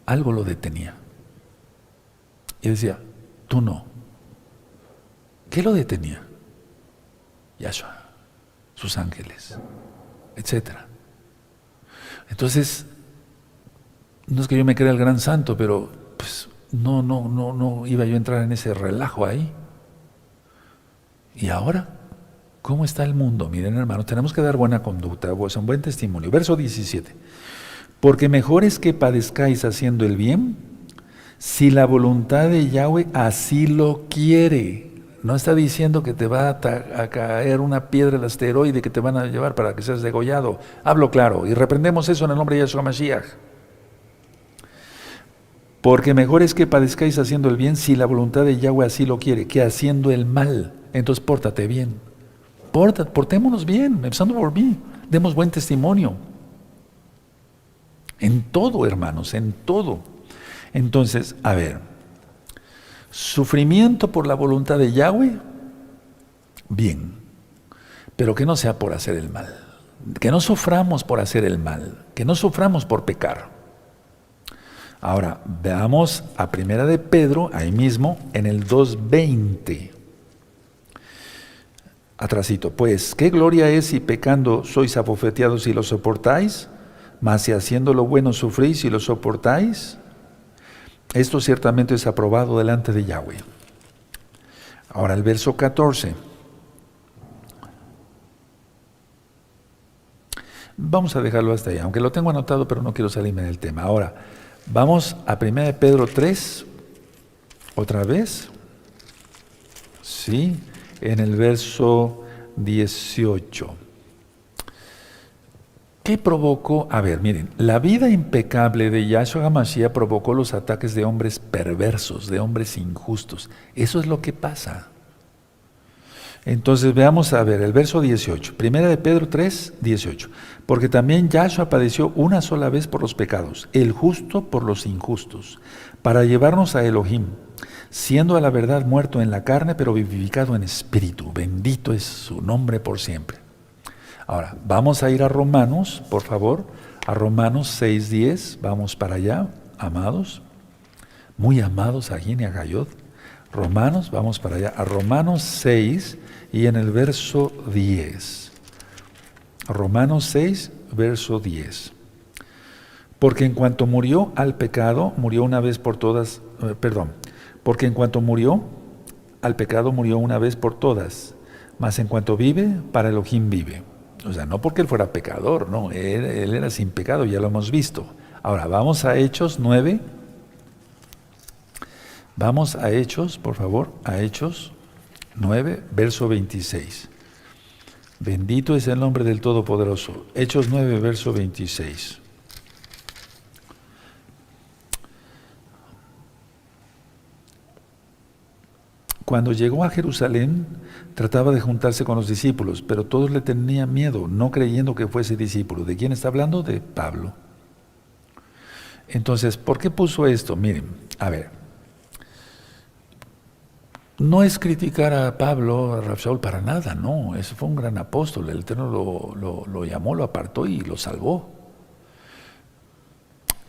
algo lo detenía. Y decía, tú no. ¿Qué lo detenía? Yahshua, sus ángeles, etcétera. Entonces, no es que yo me crea el gran santo, pero pues no iba yo a entrar en ese relajo ahí. Y ahora, ¿cómo está el mundo? Miren, hermanos, tenemos que dar buena conducta, pues un buen testimonio. Verso 17. Porque mejor es que padezcáis haciendo el bien, si la voluntad de Yahweh así lo quiere. No está diciendo que te va a caer una piedra del asteroide que te van a llevar para que seas degollado. Hablo claro, y reprendemos eso en el nombre de Yahshua Mashiach. Porque mejor es que padezcáis haciendo el bien, si la voluntad de Yahweh así lo quiere, que haciendo el mal. Entonces pórtate bien. Portémonos bien, empezando por mí. Demos buen testimonio. En todo, hermanos, en todo. Entonces, a ver, sufrimiento por la voluntad de Yahweh, bien, pero que no sea por hacer el mal, que no suframos por hacer el mal, que no suframos por pecar. Ahora, veamos a Primera de Pedro, ahí mismo, en el 2:20. Atrasito, pues, ¿qué gloria es si pecando sois abofeteados y lo soportáis? Mas si haciendo lo bueno sufrís y lo soportáis, esto ciertamente es aprobado delante de Yahweh. Ahora el verso 14. Vamos a dejarlo hasta ahí, aunque lo tengo anotado, pero no quiero salirme del tema. Ahora, vamos a 1 de Pedro 3, otra vez. Sí, en el verso 18. ¿Qué provocó? A ver, miren, la vida impecable de Yahshua HaMashiach provocó los ataques de hombres perversos, de hombres injustos. Eso es lo que pasa. Entonces veamos a ver el verso 18, Primera de Pedro 3, 18. Porque también Yahshua padeció una sola vez por los pecados, el justo por los injustos, para llevarnos a Elohim, siendo a la verdad muerto en la carne, pero vivificado en espíritu. Bendito es su nombre por siempre. Ahora, vamos a ir a Romanos, por favor, a Romanos 6:10, vamos para allá, amados, muy amados a Gine, a Gayot. Romanos, vamos para allá, a Romanos 6 y en el verso 10. Romanos 6, verso 10. Porque en cuanto murió al pecado, murió una vez por todas, porque en cuanto murió al pecado, murió una vez por todas, mas en cuanto vive, para Elohim vive. O sea, no porque él fuera pecador, no, él era sin pecado, ya lo hemos visto. Ahora, vamos a Hechos 9. Vamos a Hechos, por favor, a Hechos 9, verso 26. Bendito es el nombre del Todopoderoso. Hechos 9, verso 26. Cuando llegó a Jerusalén, trataba de juntarse con los discípulos, pero todos le tenían miedo, no creyendo que fuese discípulo. ¿De quién está hablando? De Pablo. Entonces, ¿por qué puso esto? Miren, a ver. No es criticar a Pablo, a Rav Shaul, para nada, no. Ese fue un gran apóstol. El Eterno lo llamó, lo apartó y lo salvó.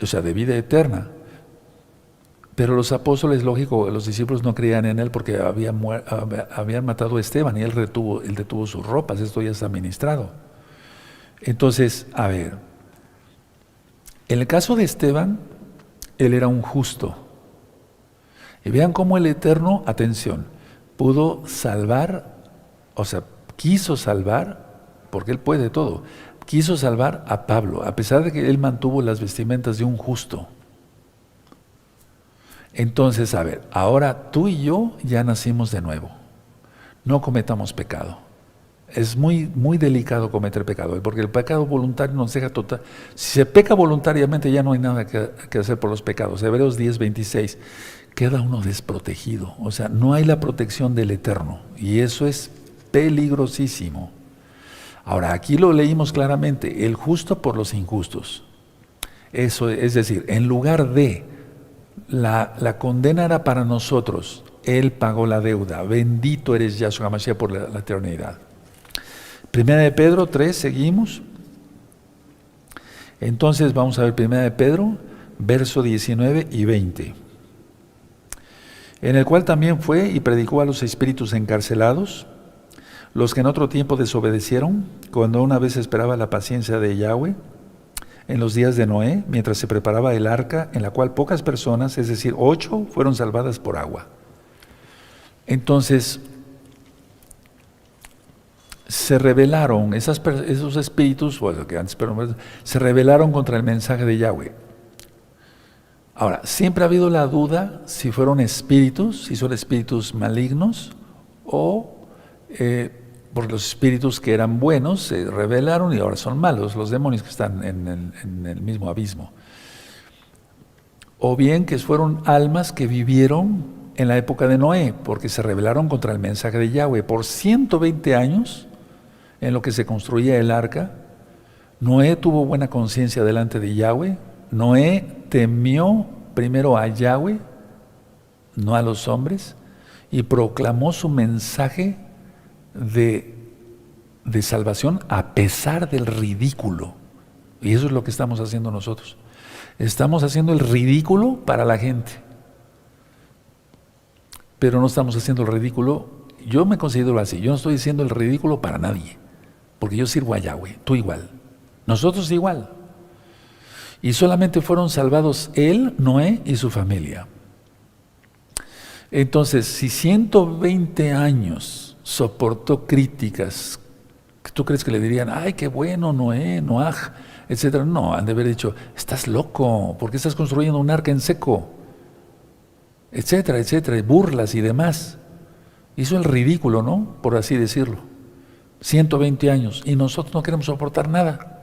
o sea, de vida eterna. Pero los apóstoles, lógico, los discípulos no creían en él porque habían matado a Esteban y él detuvo sus ropas. Esto ya está ministrado. Entonces, a ver, en el caso de Esteban, él era un justo. Y vean cómo el Eterno, atención, pudo salvar, o sea, quiso salvar, porque él puede todo, quiso salvar a Pablo, a pesar de que él mantuvo las vestimentas de un justo. Entonces, a ver, ahora tú y yo ya nacimos de nuevo. No cometamos pecado. Es muy, muy delicado cometer pecado, porque el pecado voluntario nos deja total. Si se peca voluntariamente, ya no hay nada que hacer por los pecados. Hebreos 10:26, queda uno desprotegido. O sea, no hay la protección del Eterno. Y eso es peligrosísimo. Ahora, aquí lo leímos claramente: el justo por los injustos. Eso es decir, en lugar de la condena era para nosotros, Él pagó la deuda. Bendito eres Yahshua Mashiach por la eternidad. Primera de Pedro 3, seguimos. Entonces vamos a ver Primera de Pedro, verso 19 y 20. En el cual también fue y predicó a los espíritus encarcelados, los que en otro tiempo desobedecieron, cuando una vez esperaba la paciencia de Yahweh, en los días de Noé, mientras se preparaba el arca, en la cual pocas personas, es decir, 8, fueron salvadas por agua. Entonces, se rebelaron, esos espíritus, bueno, que antes, pero se rebelaron contra el mensaje de Yahweh. Ahora, siempre ha habido la duda si fueron espíritus, si son espíritus malignos o por los espíritus que eran buenos se rebelaron y ahora son malos, los demonios que están en el mismo abismo. O bien que fueron almas que vivieron en la época de Noé, porque se rebelaron contra el mensaje de Yahweh. Por 120 años, en lo que se construía el arca, Noé tuvo buena conciencia delante de Yahweh. Noé temió primero a Yahweh, no a los hombres, y proclamó su mensaje de salvación a pesar del ridículo. Y eso es lo que estamos haciendo nosotros. Estamos haciendo el ridículo para la gente, pero no estamos haciendo el ridículo. Yo me considero así, yo no estoy haciendo el ridículo para nadie, porque yo sirvo a Yahweh, tú igual, nosotros igual. Y solamente fueron salvados él, Noé y su familia. Entonces, si 120 años soportó críticas, ¿tú crees que le dirían, ay, qué bueno, Noé, Noaj, etcétera? No, han de haber dicho, estás loco, ¿por qué estás construyendo un arca en seco? Etcétera, etcétera, y burlas y demás. Hizo el ridículo, ¿no? Por así decirlo. 120 años, y nosotros no queremos soportar nada.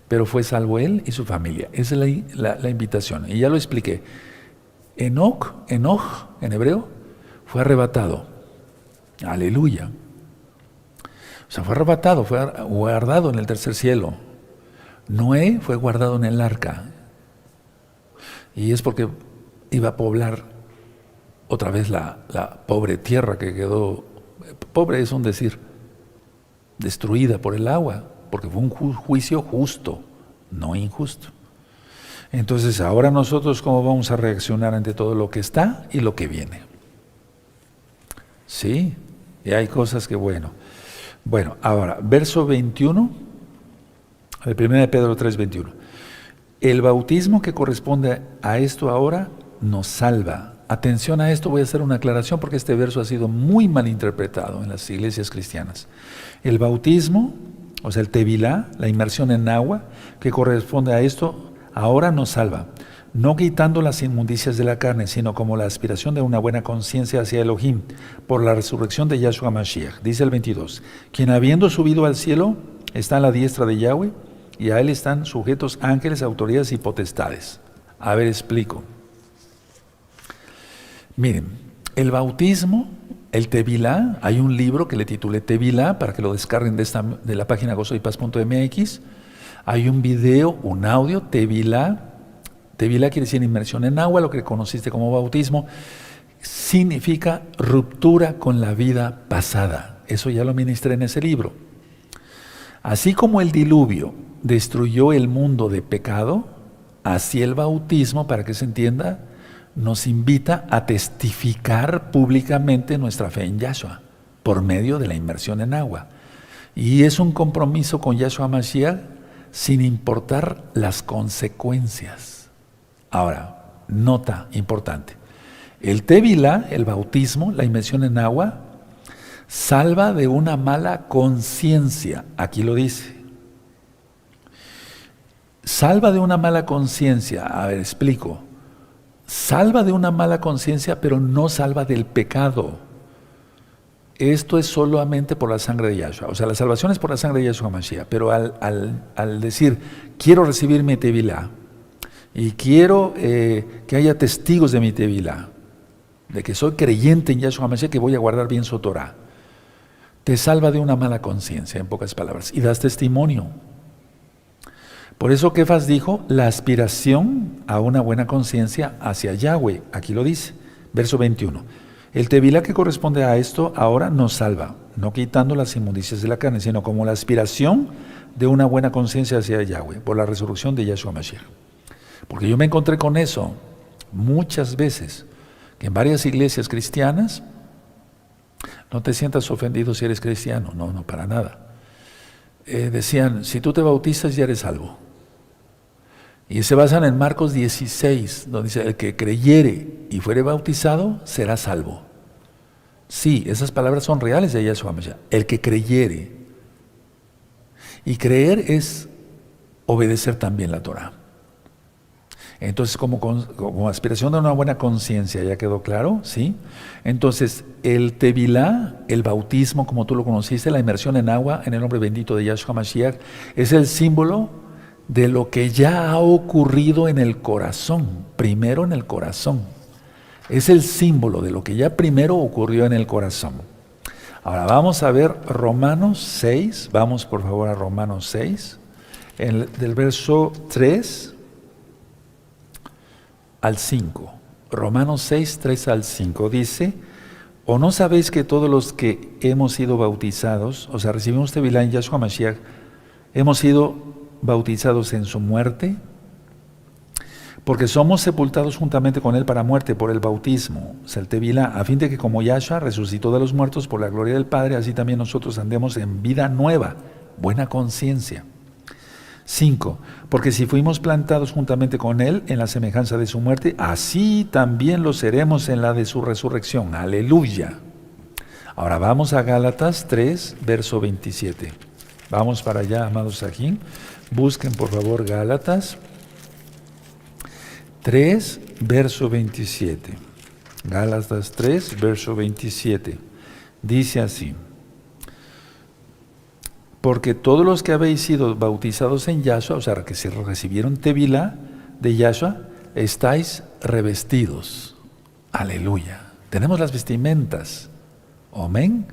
Pero fue salvo él y su familia. Esa es la invitación. Y ya lo expliqué. Enoch, en hebreo, fue arrebatado. Aleluya. O sea, fue arrebatado, fue guardado en el tercer cielo. Noé fue guardado en el arca. Y es porque iba a poblar otra vez la pobre tierra que quedó, pobre es un decir, destruida por el agua, porque fue un juicio justo, no injusto. Entonces, ahora nosotros, ¿cómo vamos a reaccionar ante todo lo que está y lo que viene? Sí, y hay cosas que, bueno. Bueno, ahora, verso 21, de 1 Pedro 3, 21. El bautismo que corresponde a esto ahora nos salva. Atención a esto, voy a hacer una aclaración porque este verso ha sido muy mal interpretado en las iglesias cristianas. El bautismo, o sea, el tevilá, la inmersión en agua, que corresponde a esto, ahora nos salva, no quitando las inmundicias de la carne, sino como la aspiración de una buena conciencia hacia Elohim, por la resurrección de Yahshua Mashiach. Dice el 22, quien habiendo subido al cielo, está a la diestra de Yahweh, y a él están sujetos ángeles, autoridades y potestades. A ver, explico. Miren, el bautismo, el tevilá, hay un libro que le titulé Tevilá, para que lo descarguen de la página gozoypaz.mx. Hay un video, un audio, Tevilá. Tevilá quiere decir inmersión en agua, lo que conociste como bautismo. Significa ruptura con la vida pasada. Eso ya lo ministré en ese libro. Así como el diluvio destruyó el mundo de pecado, Así el bautismo, para que se entienda, nos invita a testificar públicamente nuestra fe en Yahshua por medio de la inmersión en agua. Y es un compromiso con Yahshua Mashiach sin importar las consecuencias. Ahora, nota importante. El Tevilá, el bautismo, la inmersión en agua, salva de una mala conciencia. Aquí lo dice. Salva de una mala conciencia. A ver, explico. Salva de una mala conciencia, pero no salva del pecado. Esto es solamente por la sangre de Yahshua. O sea, la salvación es por la sangre de Yahshua Mashiach. Pero al decir, quiero recibir mi Tevilá, y quiero que haya testigos de mi Tevilá, de que soy creyente en Yahshua Mashiach, que voy a guardar bien su Torah, te salva de una mala conciencia, en pocas palabras, y das testimonio. Por eso Kefas dijo, la aspiración a una buena conciencia hacia Yahweh, aquí lo dice, verso 21. El Tevilá que corresponde a esto ahora nos salva, no quitando las inmundicias de la carne, sino como la aspiración de una buena conciencia hacia Yahweh, por la resurrección de Yahshua Mashiach. Porque yo me encontré con eso muchas veces, que en varias iglesias cristianas, no te sientas ofendido si eres cristiano, no, para nada. Decían, si tú te bautizas ya eres salvo. Y se basan en Marcos 16, donde dice, el que creyere y fuere bautizado, será salvo. Sí, esas palabras son reales de Yahshua Mashiach. El que creyere. Y creer es obedecer también la Torah. Entonces, como aspiración de una buena conciencia, ¿ya quedó claro? ¿Sí? Entonces, el Tevilá, el bautismo, como tú lo conociste, la inmersión en agua, en el nombre bendito de Yahshua Mashiach, es el símbolo de lo que ya ha ocurrido en el corazón, primero en el corazón. Es el símbolo de lo que ya primero ocurrió en el corazón. Ahora, vamos a ver Romanos 6, vamos por favor a Romanos 6, del verso 3 al 5. Romanos 6, 3 al 5 dice, ¿o no sabéis que todos los que hemos sido bautizados, o sea, recibimos Tevilá en Yahshua Mashiach, hemos sido bautizados en su muerte? Porque somos sepultados juntamente con él para muerte por el bautismo, o sea, el Tevilá, a fin de que como Yahshua resucitó de los muertos por la gloria del Padre, así también nosotros andemos en vida nueva, buena conciencia. 5. Porque si fuimos plantados juntamente con él en la semejanza de su muerte, así también lo seremos en la de su resurrección. Aleluya. Ahora vamos a Gálatas 3, verso 27. Vamos para allá, amados aquí. Busquen por favor Gálatas 3, verso 27. Gálatas 3, verso 27. Dice así. Porque todos los que habéis sido bautizados en Yahshua, o sea, que se recibieron Tevilá de Yahshua, estáis revestidos. Aleluya. Tenemos las vestimentas. Amén.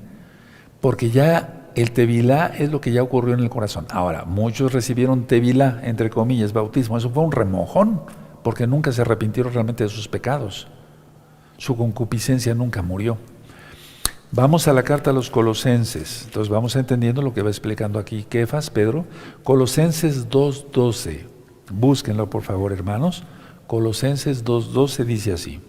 Porque ya el Tevilá es lo que ya ocurrió en el corazón. Ahora, muchos recibieron Tevilá, entre comillas, bautismo. Eso fue un remojón, porque nunca se arrepintieron realmente de sus pecados. Su concupiscencia nunca murió. Vamos a la carta a los Colosenses. Entonces vamos entendiendo lo que va explicando aquí Kefas, Pedro. Colosenses 2:12. Búsquenlo por favor, hermanos. Colosenses 2:12 dice así.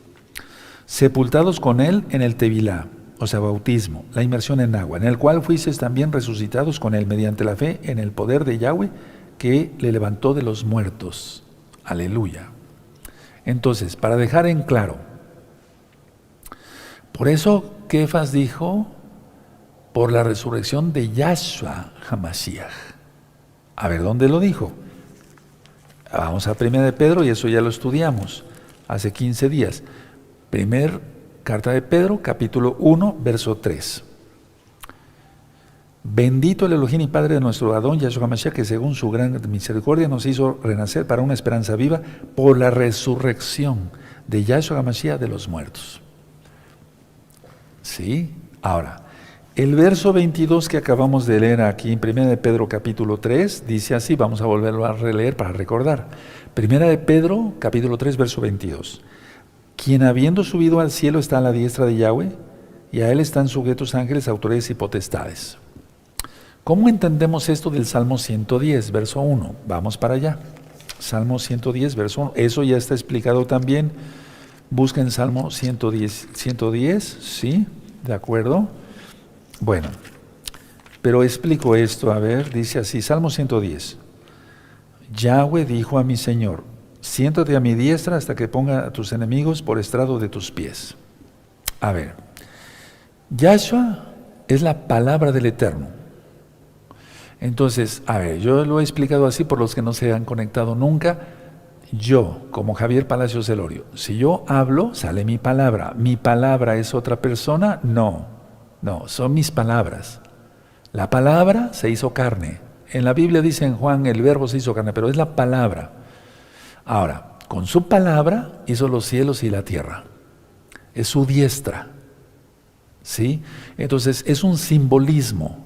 Sepultados con él en el Tevilá, o sea, bautismo, la inmersión en agua, en el cual fuisteis también resucitados con él mediante la fe en el poder de Yahweh que le levantó de los muertos. Aleluya. Entonces, para dejar en claro, por eso Kefas dijo, por la resurrección de Yahshua HaMashiach. A ver, ¿dónde lo dijo? Vamos a 1 de Pedro y eso ya lo estudiamos hace 15 días. Primer carta de Pedro, capítulo 1, verso 3. Bendito el Elohim y Padre de nuestro Adón Yahshua HaMashiach, que según su gran misericordia nos hizo renacer para una esperanza viva por la resurrección de Yahshua HaMashiach de los muertos. ¿Sí? Ahora, el verso 22 que acabamos de leer aquí en 1 de Pedro capítulo 3, dice así, vamos a volverlo a releer para recordar. 1 de Pedro capítulo 3, verso 22. Quien habiendo subido al cielo está a la diestra de Yahweh, y a él están sujetos ángeles, autoridades y potestades. ¿Cómo entendemos esto del Salmo 110, verso 1? Vamos para allá. Salmo 110, verso 1. Eso ya está explicado también. Busquen Salmo 110, ¿sí? ¿De acuerdo? Bueno, pero explico esto, a ver, dice así, Salmo 110. Yahweh dijo a mi Señor, siéntate a mi diestra hasta que ponga a tus enemigos por estrado de tus pies. A ver, Yahshua es la palabra del Eterno. Entonces, a ver, yo lo he explicado así por los que no se han conectado nunca. Yo, como Javier Palacios Elorio, si yo hablo, sale mi palabra. ¿Mi palabra es otra persona? No, son mis palabras. La palabra se hizo carne. En la Biblia dice en Juan, el verbo se hizo carne, pero es la palabra. Ahora, con su palabra hizo los cielos y la tierra. Es su diestra. ¿Sí? Entonces, es un simbolismo.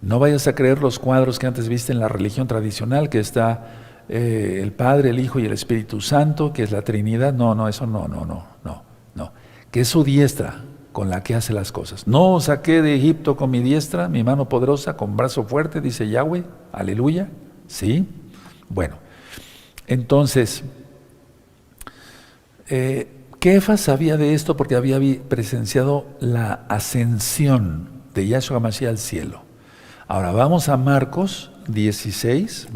No vayas a creer los cuadros que antes viste en la religión tradicional, que está el Padre, el Hijo y el Espíritu Santo, que es la Trinidad. No, eso no. Que es su diestra con la que hace las cosas. No os saqué de Egipto con mi diestra, mi mano poderosa, con brazo fuerte, dice Yahweh. Aleluya. ¿Sí? Bueno, entonces, Kefas sabía de esto porque había presenciado la ascensión de Yahshua Mashiach al cielo. Ahora vamos a Marcos 16,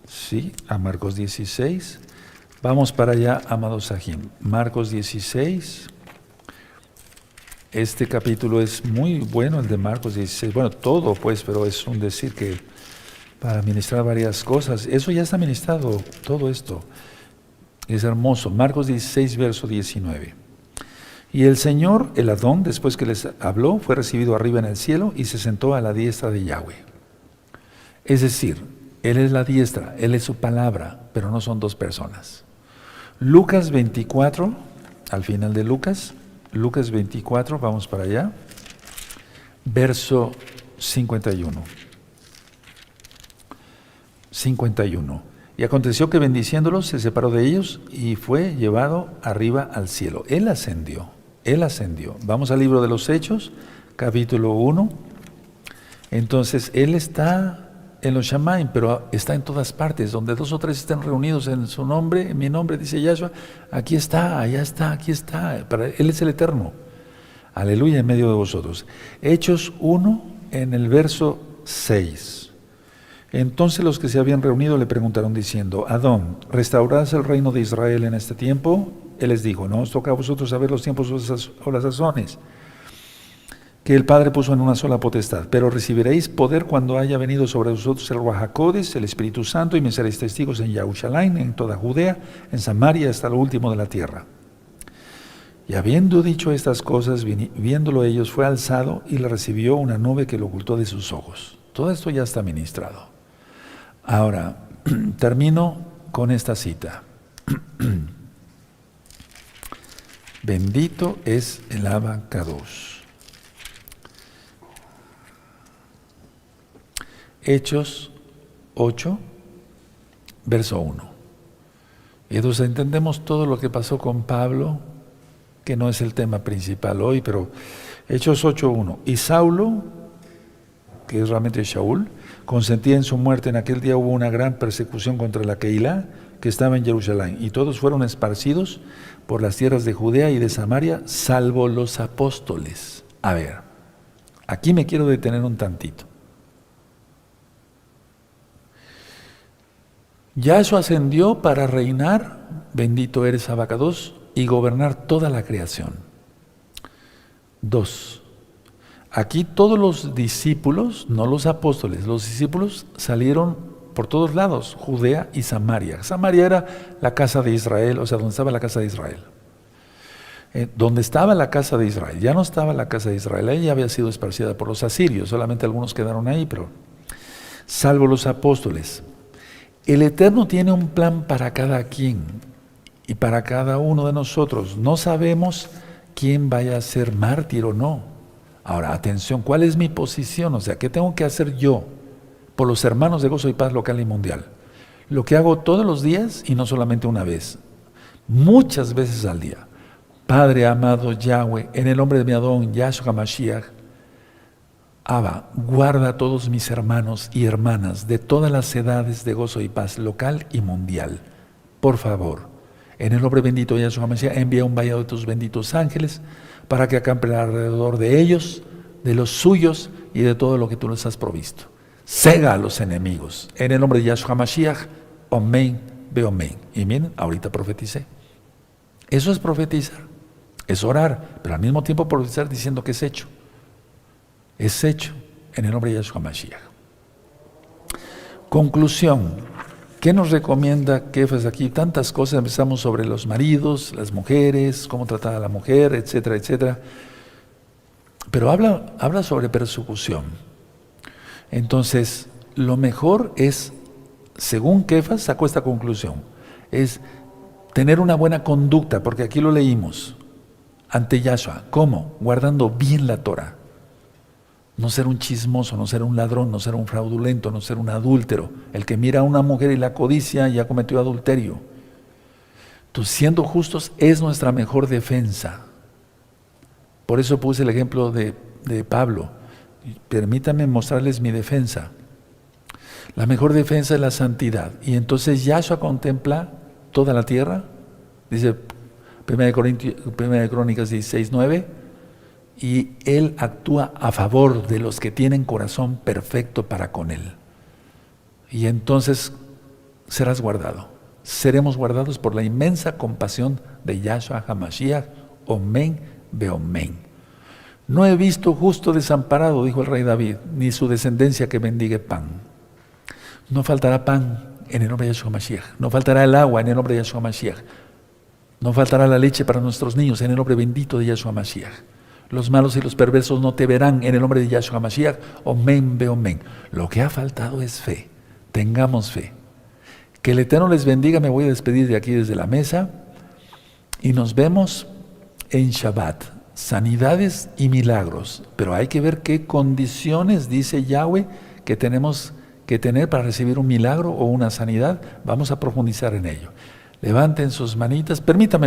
sí, a Marcos 16, vamos para allá, amados Sahim, Marcos 16, este capítulo es muy bueno, el de Marcos 16, bueno, todo pues, pero es un decir que para ministrar varias cosas, eso ya está ministrado, todo esto, es hermoso, Marcos 16, verso 19. Y el Señor, el Adón, después que les habló, fue recibido arriba en el cielo y se sentó a la diestra de Yahweh. Es decir, Él es la diestra, Él es su palabra, pero no son dos personas. Lucas 24, al final de Lucas 24, vamos para allá, verso 51. 51. Y aconteció que bendiciéndolos se separó de ellos y fue llevado arriba al cielo. Él ascendió. Vamos al libro de los Hechos, capítulo 1. Entonces, Él está en los Shamaim, pero está en todas partes. Donde dos o tres estén reunidos en su nombre, en mi nombre, dice Yahshua, aquí está, allá está, aquí está. Él es el Eterno. Aleluya en medio de vosotros. Hechos 1, en el verso 6. Entonces los que se habían reunido le preguntaron diciendo, Adón, ¿restaurarás el reino de Israel en este tiempo? Él les dijo, no os toca a vosotros saber los tiempos o las sazones que el Padre puso en una sola potestad, pero recibiréis poder cuando haya venido sobre vosotros el Ruach HaKodesh, el Espíritu Santo, y me seréis testigos en Jerusalén, en toda Judea, en Samaria, hasta lo último de la tierra. Y habiendo dicho estas cosas, viéndolo ellos, fue alzado y le recibió una nube que lo ocultó de sus ojos. Todo esto ya está ministrado. Ahora, termino con esta cita. Bendito es el Abacados. Hechos 8, verso 1. Y entonces entendemos todo lo que pasó con Pablo, que no es el tema principal hoy, pero Hechos 8:1. Y Saulo, que es realmente Shaul, consentía en su muerte. En aquel día hubo una gran persecución contra la Keilah que estaba en Jerusalén, y todos fueron esparcidos por las tierras de Judea y de Samaria, salvo los apóstoles. A ver, aquí me quiero detener un tantito. Yahshua ascendió para reinar, bendito eres Abacados, y gobernar toda la creación. 2. Aquí todos los discípulos, no los apóstoles, los discípulos salieron por todos lados, Judea y Samaria. Samaria era la casa de Israel, o sea, donde estaba la casa de Israel. Donde estaba la casa de Israel, ya no estaba la casa de Israel, ella había sido esparcida por los asirios, solamente algunos quedaron ahí, pero salvo los apóstoles. El Eterno tiene un plan para cada quien y para cada uno de nosotros. No sabemos quién vaya a ser mártir o no. Ahora, atención, ¿cuál es mi posición? O sea, ¿qué tengo que hacer yo por los hermanos de Gozo y Paz local y mundial? Lo que hago todos los días y no solamente una vez, muchas veces al día. Padre amado Yahweh, en el nombre de mi Adón, Yahshua Mashiach, Abba, guarda a todos mis hermanos y hermanas de todas las edades de gozo y paz, local y mundial. Por favor, en el nombre bendito de Yahshua Mashiach, envía un vallado de tus benditos ángeles para que acampen alrededor de ellos, de los suyos y de todo lo que tú les has provisto. Cega a los enemigos. En el nombre de Yahshua Mashiach, Omen, Beomen. Y miren, ahorita profeticé. Eso es profetizar, es orar, pero al mismo tiempo profetizar diciendo que es hecho. Es hecho en el nombre de Yahshua Mashiach. Conclusión. ¿Qué nos recomienda Kefas aquí? Tantas cosas, empezamos sobre los maridos, las mujeres, cómo tratar a la mujer, etcétera, etcétera. Pero habla sobre persecución. Entonces, lo mejor es, según Kefas, sacó esta conclusión, es tener una buena conducta, porque aquí lo leímos, ante Yahshua. ¿Cómo? Guardando bien la Torah. No ser un chismoso, no ser un ladrón, no ser un fraudulento, no ser un adúltero. El que mira a una mujer y la codicia ya cometió adulterio. Entonces, siendo justos es nuestra mejor defensa. Por eso puse el ejemplo de Pablo. Permítanme mostrarles mi defensa. La mejor defensa es la santidad. Y entonces Yahshua contempla toda la tierra. Dice 1 de Crónicas 16:9. Y Él actúa a favor de los que tienen corazón perfecto para con Él. Y entonces serás guardado. Seremos guardados por la inmensa compasión de Yahshua HaMashiach, Omen, Beomen. No he visto justo desamparado, dijo el rey David, ni su descendencia que mendigue pan. No faltará pan en el nombre de Yahshua HaMashiach. No faltará el agua en el nombre de Yahshua HaMashiach. No faltará la leche para nuestros niños en el nombre bendito de Yahshua HaMashiach. Los malos y los perversos no te verán en el nombre de Yahshua HaMashiach. Omen, Beomen. Lo que ha faltado es fe. Tengamos fe. Que el Eterno les bendiga. Me voy a despedir de aquí desde la mesa. Y nos vemos en Shabbat. Sanidades y milagros. Pero hay que ver qué condiciones dice Yahweh que tenemos que tener para recibir un milagro o una sanidad. Vamos a profundizar en ello. Levanten sus manitas. Permítame.